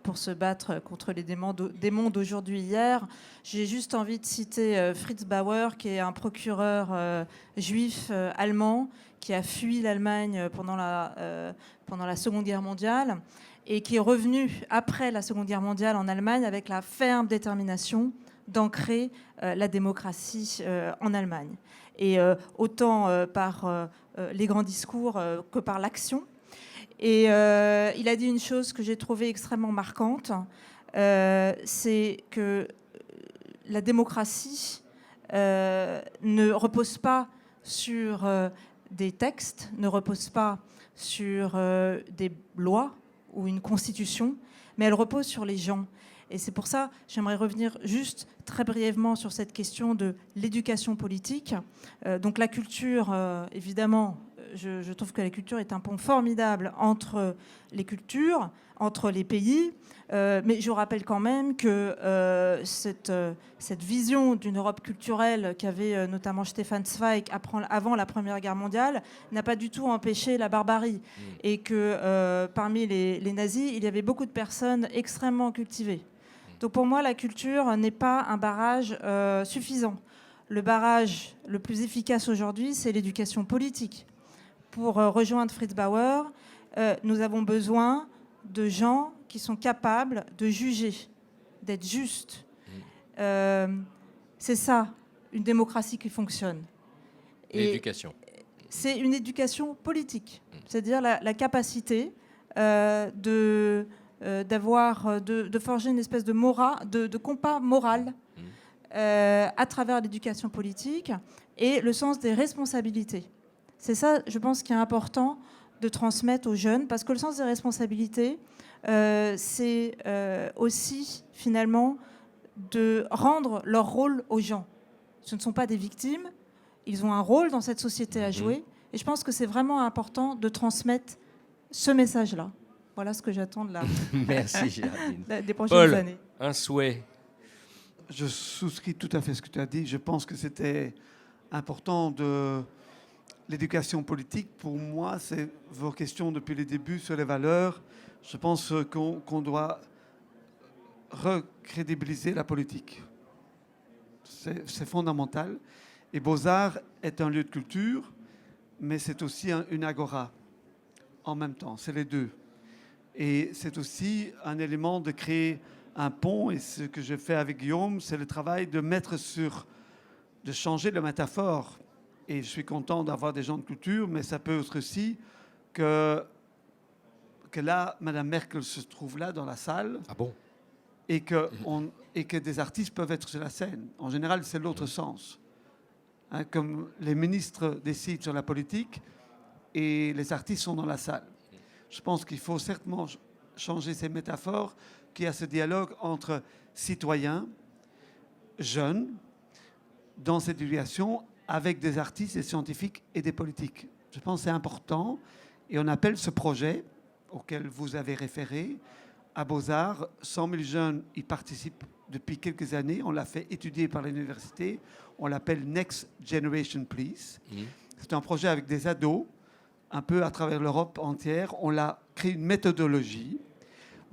pour se battre contre les démons d'aujourd'hui-hier. J'ai juste envie de citer Fritz Bauer, qui est un procureur juif allemand qui a fui l'Allemagne pendant la Seconde Guerre mondiale et qui est revenu après la Seconde Guerre mondiale en Allemagne avec la ferme détermination d'ancrer la démocratie en Allemagne. Et autant par les grands discours que par l'action. Et il a dit une chose que j'ai trouvée extrêmement marquante, c'est que la démocratie ne repose pas sur des textes, ne repose pas sur des lois ou une constitution, mais elle repose sur les gens. Et c'est pour ça que j'aimerais revenir juste très brièvement sur cette question de l'éducation politique. Donc la culture, évidemment, je trouve que la culture est un pont formidable entre les cultures, entre les pays. Mais je rappelle quand même que cette vision d'une Europe culturelle qu'avait notamment Stefan Zweig avant la Première Guerre mondiale n'a pas du tout empêché la barbarie. Et que parmi les nazis, il y avait beaucoup de personnes extrêmement cultivées. Donc pour moi, la culture n'est pas un barrage suffisant. Le barrage le plus efficace aujourd'hui, c'est l'éducation politique. Pour rejoindre Fritz Bauer, nous avons besoin de gens qui sont capables de juger, d'être justes. C'est ça, une démocratie qui fonctionne. L'éducation. C'est une éducation politique, c'est-à-dire la capacité de forger une espèce de compas moral à travers l'éducation politique et le sens des responsabilités. C'est ça, je pense, qui est important de transmettre aux jeunes, parce que le sens des responsabilités, c'est aussi, finalement, de rendre leur rôle aux gens. Ce ne sont pas des victimes, ils ont un rôle dans cette société à jouer, et je pense que c'est vraiment important de transmettre ce message-là. Voilà ce que j'attends Merci, Géraldine. des prochaines Paul, années. Un souhait. Je souscris tout à fait à ce que tu as dit. Je pense que c'était important de l'éducation politique. Pour moi, c'est vos questions depuis le début sur les valeurs. Je pense qu'on doit recrédibiliser la politique. C'est fondamental. Et Beaux-Arts est un lieu de culture, mais c'est aussi une agora en même temps. C'est les deux. Et c'est aussi un élément de créer un pont. Et ce que je fais avec Guillaume, c'est le travail de de changer la métaphore. Et je suis content d'avoir des gens de culture, mais ça peut être aussi que là, Mme Merkel se trouve là dans la salle. Ah bon? Et que des artistes peuvent être sur la scène. En général, c'est l'autre sens. Hein, comme les ministres décident sur la politique et les artistes sont dans la salle. Je pense qu'il faut certainement changer ces métaphores, qu'il y a ce dialogue entre citoyens, jeunes, dans cette éducation, avec des artistes, des scientifiques et des politiques. Je pense que c'est important. Et on appelle ce projet, auquel vous avez référé, à Beaux-Arts, 100 000 jeunes y participent depuis quelques années. On l'a fait étudier par l'université. On l'appelle Next Generation Please. C'est un projet avec des ados, un peu à travers l'Europe entière. On a créé une méthodologie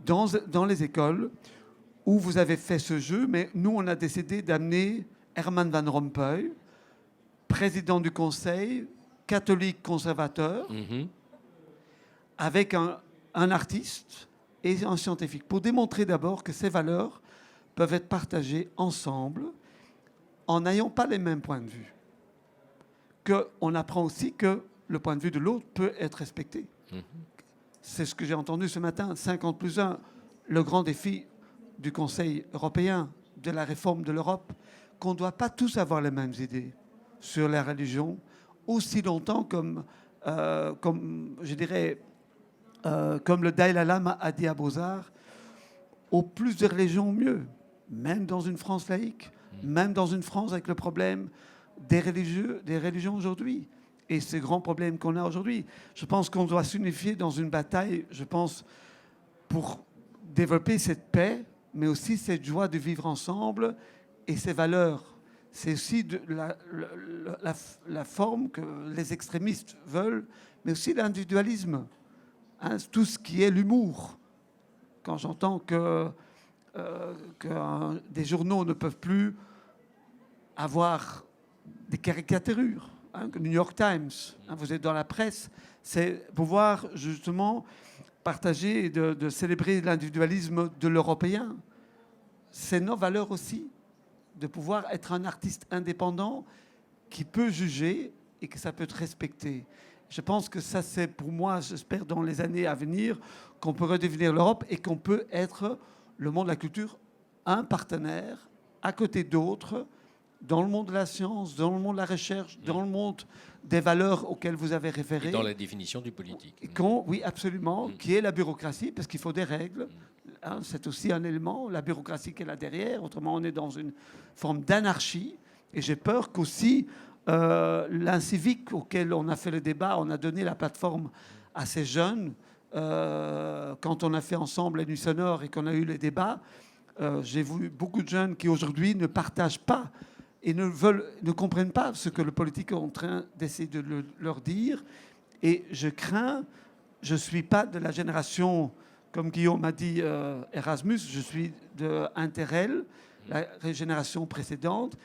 dans les écoles où vous avez fait ce jeu, mais nous, on a décidé d'amener Herman Van Rompuy, président du Conseil, catholique conservateur, avec un artiste et un scientifique, pour démontrer d'abord que ces valeurs peuvent être partagées ensemble en n'ayant pas les mêmes points de vue. Qu'on apprend aussi que le point de vue de l'autre peut être respecté. C'est ce que j'ai entendu ce matin, 50+1, le grand défi du Conseil européen, de la réforme de l'Europe, qu'on ne doit pas tous avoir les mêmes idées sur la religion, aussi longtemps comme je dirais, comme le Dalai Lama a dit à Beaux-Arts, au plus de religions, mieux. Même dans une France laïque, même dans une France avec le problème des religions aujourd'hui. Et ces grands problèmes qu'on a aujourd'hui. Je pense qu'on doit s'unifier dans une bataille, je pense, pour développer cette paix, mais aussi cette joie de vivre ensemble et ces valeurs. C'est aussi la forme que les extrémistes veulent, mais aussi l'individualisme. Hein, tout ce qui est l'humour. Quand j'entends que des journaux ne peuvent plus avoir des caricatures, hein, que le New York Times, hein, vous êtes dans la presse, c'est pouvoir justement partager et de célébrer l'individualisme de l'Européen. C'est nos valeurs aussi, de pouvoir être un artiste indépendant qui peut juger et que ça peut être respecté. Je pense que ça, c'est pour moi, j'espère, dans les années à venir, qu'on peut redevenir l'Europe et qu'on peut être, le monde de la culture, un partenaire à côté d'autres, dans le monde de la science, dans le monde de la recherche, dans le monde des valeurs auxquelles vous avez référé. Et dans la définition du politique. Oui, absolument, qui est la bureaucratie, parce qu'il faut des règles. Hein, c'est aussi un élément, la bureaucratie qui est là derrière. Autrement, on est dans une forme d'anarchie. Et j'ai peur qu'aussi l'incivique auquel on a fait le débat, on a donné la plateforme à ces jeunes. Quand on a fait ensemble la Nuit Sonore et qu'on a eu les débats, j'ai vu beaucoup de jeunes qui aujourd'hui ne partagent pas et ne comprennent pas ce que le politique est en train d'essayer de leur dire. Et je crains, je ne suis pas de la génération, comme Guillaume m'a dit, Erasmus, je suis de Interrail, la génération précédente,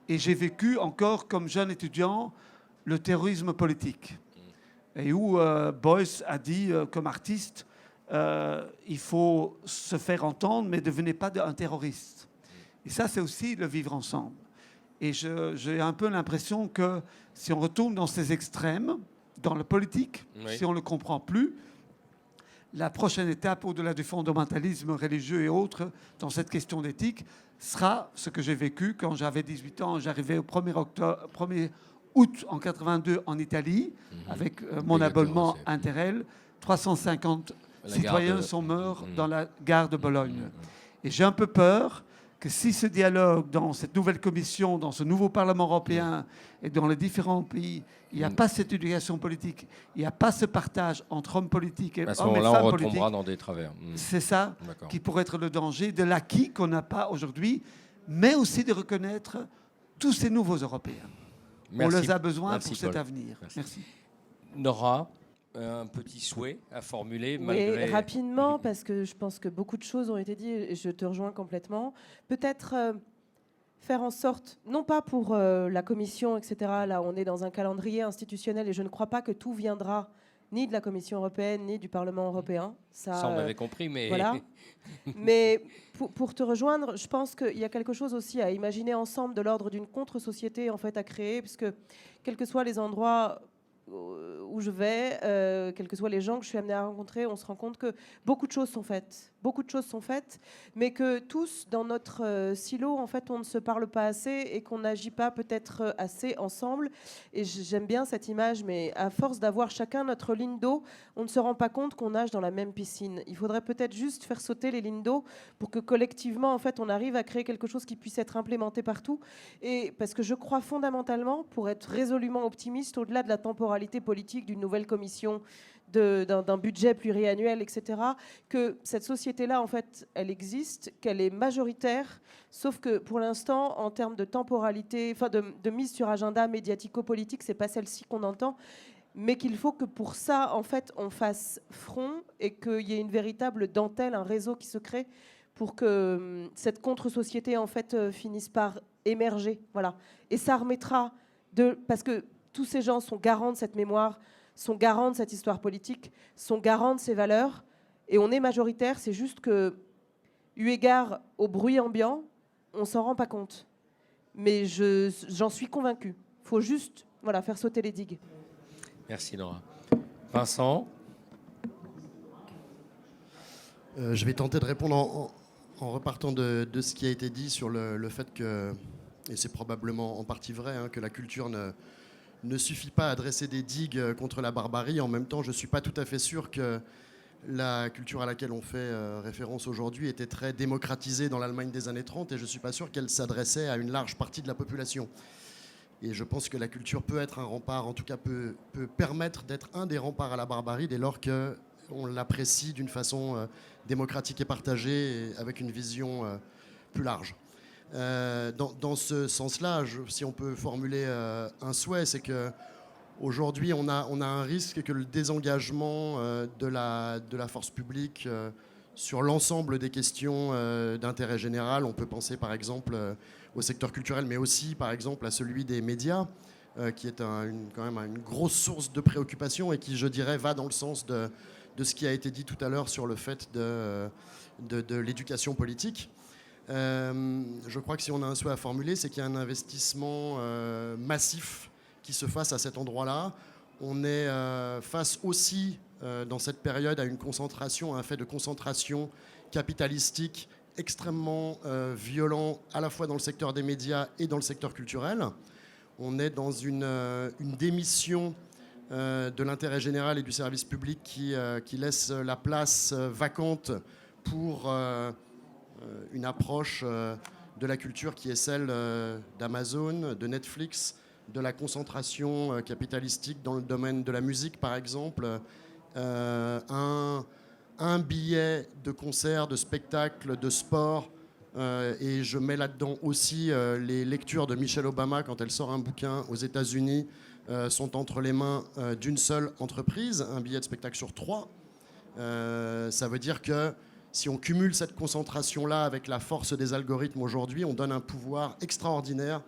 et j'ai vécu encore comme jeune étudiant le terrorisme politique. Et où Beuys a dit, comme artiste, il faut se faire entendre, mais ne devenez pas un terroriste. Et ça, c'est aussi le vivre ensemble. Et j'ai un peu l'impression que si on retourne dans ces extrêmes, dans le politique, si on ne le comprend plus, la prochaine étape, au-delà du fondamentalisme religieux et autres, dans cette question d'éthique, sera ce que j'ai vécu quand j'avais 18 ans. J'arrivais au 1er août en 82 en Italie, avec mon abonnement Interrail. 350 citoyens sont morts dans la gare de Bologne. Et j'ai un peu peur que si ce dialogue dans cette nouvelle commission, dans ce nouveau Parlement européen et dans les différents pays, il n'y a pas cette éducation politique, il n'y a pas ce partage entre hommes politiques et hommes et femmes politiques. À ce moment-là, on retombera dans des travers. C'est ça qui pourrait être le danger de l'acquis qu'on n'a pas aujourd'hui, mais aussi de reconnaître tous ces nouveaux Européens. Merci. On les a besoin pour cet avenir. Merci. Nora, un petit souhait à formuler Oui, malgré... rapidement, parce que je pense que beaucoup de choses ont été dites et je te rejoins complètement. Peut-être faire en sorte, non pas pour la commission, etc., là on est dans un calendrier institutionnel et je ne crois pas que tout viendra ni de la Commission européenne, ni du Parlement européen. Ça, on avait compris, mais... Voilà. Mais pour te rejoindre, je pense qu'il y a quelque chose aussi à imaginer ensemble de l'ordre d'une contre-société en fait à créer, puisque quels que soient les endroits où je vais, quels que soient les gens que je suis amenée à rencontrer, on se rend compte que beaucoup de choses sont faites. Beaucoup de choses sont faites, mais que tous, dans notre silo, en fait, on ne se parle pas assez et qu'on n'agit pas peut-être assez ensemble. Et j'aime bien cette image, mais à force d'avoir chacun notre ligne d'eau, on ne se rend pas compte qu'on nage dans la même piscine. Il faudrait peut-être juste faire sauter les lignes d'eau pour que collectivement, en fait, on arrive à créer quelque chose qui puisse être implémenté partout. Et parce que je crois fondamentalement, pour être résolument optimiste, au-delà de la temporalité politique d'une nouvelle commission, d'un budget pluriannuel, etc., que cette société-là, en fait, elle existe, qu'elle est majoritaire, sauf que pour l'instant, en termes de temporalité, enfin de mise sur agenda médiatico-politique, c'est pas celle-ci qu'on entend, mais qu'il faut que pour ça, en fait, on fasse front et qu'il y ait une véritable dentelle, un réseau qui se crée pour que cette contre-société, en fait, finisse par émerger. Voilà. Et ça remettra parce que tous ces gens sont garants de cette mémoire, sont garants de cette histoire politique, sont garants de ces valeurs. Et on est majoritaire, c'est juste que, eu égard au bruit ambiant, on s'en rend pas compte. Mais j'en suis convaincue. Il faut juste faire sauter les digues. Merci Laura. Vincent? Je vais tenter de répondre en repartant de ce qui a été dit sur le fait que, et c'est probablement en partie vrai, que la culture ne suffit pas à dresser des digues contre la barbarie. En même temps, je ne suis pas tout à fait sûr que la culture à laquelle on fait référence aujourd'hui était très démocratisée dans l'Allemagne des années 30 et je ne suis pas sûr qu'elle s'adressait à une large partie de la population. Et je pense que la culture peut être un rempart, en tout cas peut permettre d'être un des remparts à la barbarie dès lors qu'on l'apprécie d'une façon démocratique et partagée et avec une vision plus large. Dans ce sens-là, si on peut formuler un souhait, c'est qu'aujourd'hui, on a un risque que le désengagement de la force publique sur l'ensemble des questions d'intérêt général, on peut penser par exemple au secteur culturel, mais aussi par exemple à celui des médias, qui est quand même une grosse source de préoccupation et qui, je dirais, va dans le sens de ce qui a été dit tout à l'heure sur le fait de l'éducation politique. Je crois que si on a un souhait à formuler, c'est qu'il y a un investissement massif qui se fasse à cet endroit-là. On est face aussi, dans cette période, à une concentration, à un fait de concentration capitalistique extrêmement violent, à la fois dans le secteur des médias et dans le secteur culturel. On est dans une démission de l'intérêt général et du service public qui laisse la place vacante pour une approche de la culture qui est celle d'Amazon, de Netflix, de la concentration capitalistique dans le domaine de la musique, par exemple. Un billet de concert, de spectacle, de sport, et je mets là-dedans aussi les lectures de Michelle Obama quand elle sort un bouquin aux États-Unis, sont entre les mains d'une seule entreprise, un billet de spectacle sur 3. Ça veut dire que si on cumule cette concentration-là avec la force des algorithmes aujourd'hui, on donne un pouvoir extraordinaire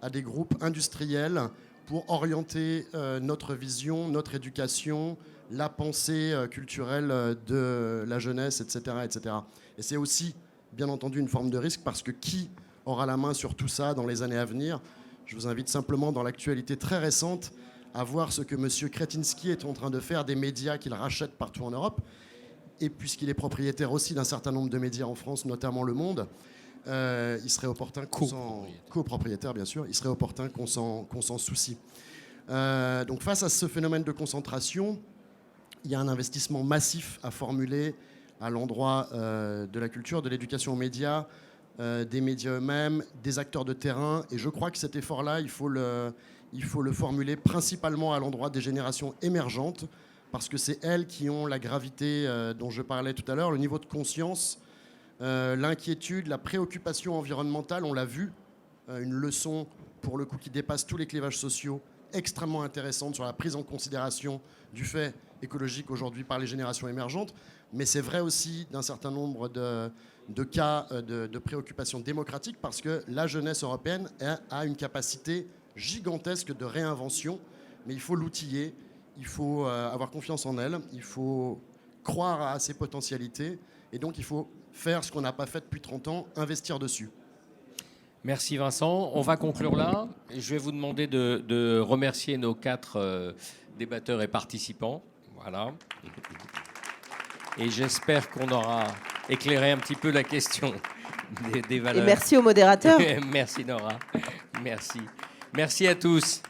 à des groupes industriels pour orienter notre vision, notre éducation, la pensée culturelle de la jeunesse, etc., etc. Et c'est aussi, bien entendu, une forme de risque parce que qui aura la main sur tout ça dans les années à venir? Je vous invite simplement, dans l'actualité très récente, à voir ce que M. Kretinsky est en train de faire des médias qu'il rachète partout en Europe. Et puisqu'il est propriétaire aussi d'un certain nombre de médias en France, notamment Le Monde, il serait opportun copropriétaire, bien sûr, il serait opportun qu'on s'en soucie. Donc face à ce phénomène de concentration, il y a un investissement massif à formuler à l'endroit de la culture, de l'éducation aux médias, des médias eux-mêmes, des acteurs de terrain. Et je crois que cet effort-là, il faut le formuler principalement à l'endroit des générations émergentes, parce que c'est elles qui ont la gravité dont je parlais tout à l'heure, le niveau de conscience, l'inquiétude, la préoccupation environnementale, on l'a vu, une leçon pour le coup qui dépasse tous les clivages sociaux extrêmement intéressantes sur la prise en considération du fait écologique aujourd'hui par les générations émergentes. Mais c'est vrai aussi d'un certain nombre de cas de préoccupation démocratique, parce que la jeunesse européenne a une capacité gigantesque de réinvention, mais il faut l'outiller, il faut avoir confiance en elle, il faut croire à ses potentialités, et donc il faut faire ce qu'on n'a pas fait depuis 30 ans, investir dessus. Merci Vincent. On va conclure là. Je vais vous demander de remercier nos 4 débatteurs et participants. Voilà. Et j'espère qu'on aura éclairé un petit peu la question des valeurs. Et merci au modérateur. Merci Nora. Merci. Merci à tous.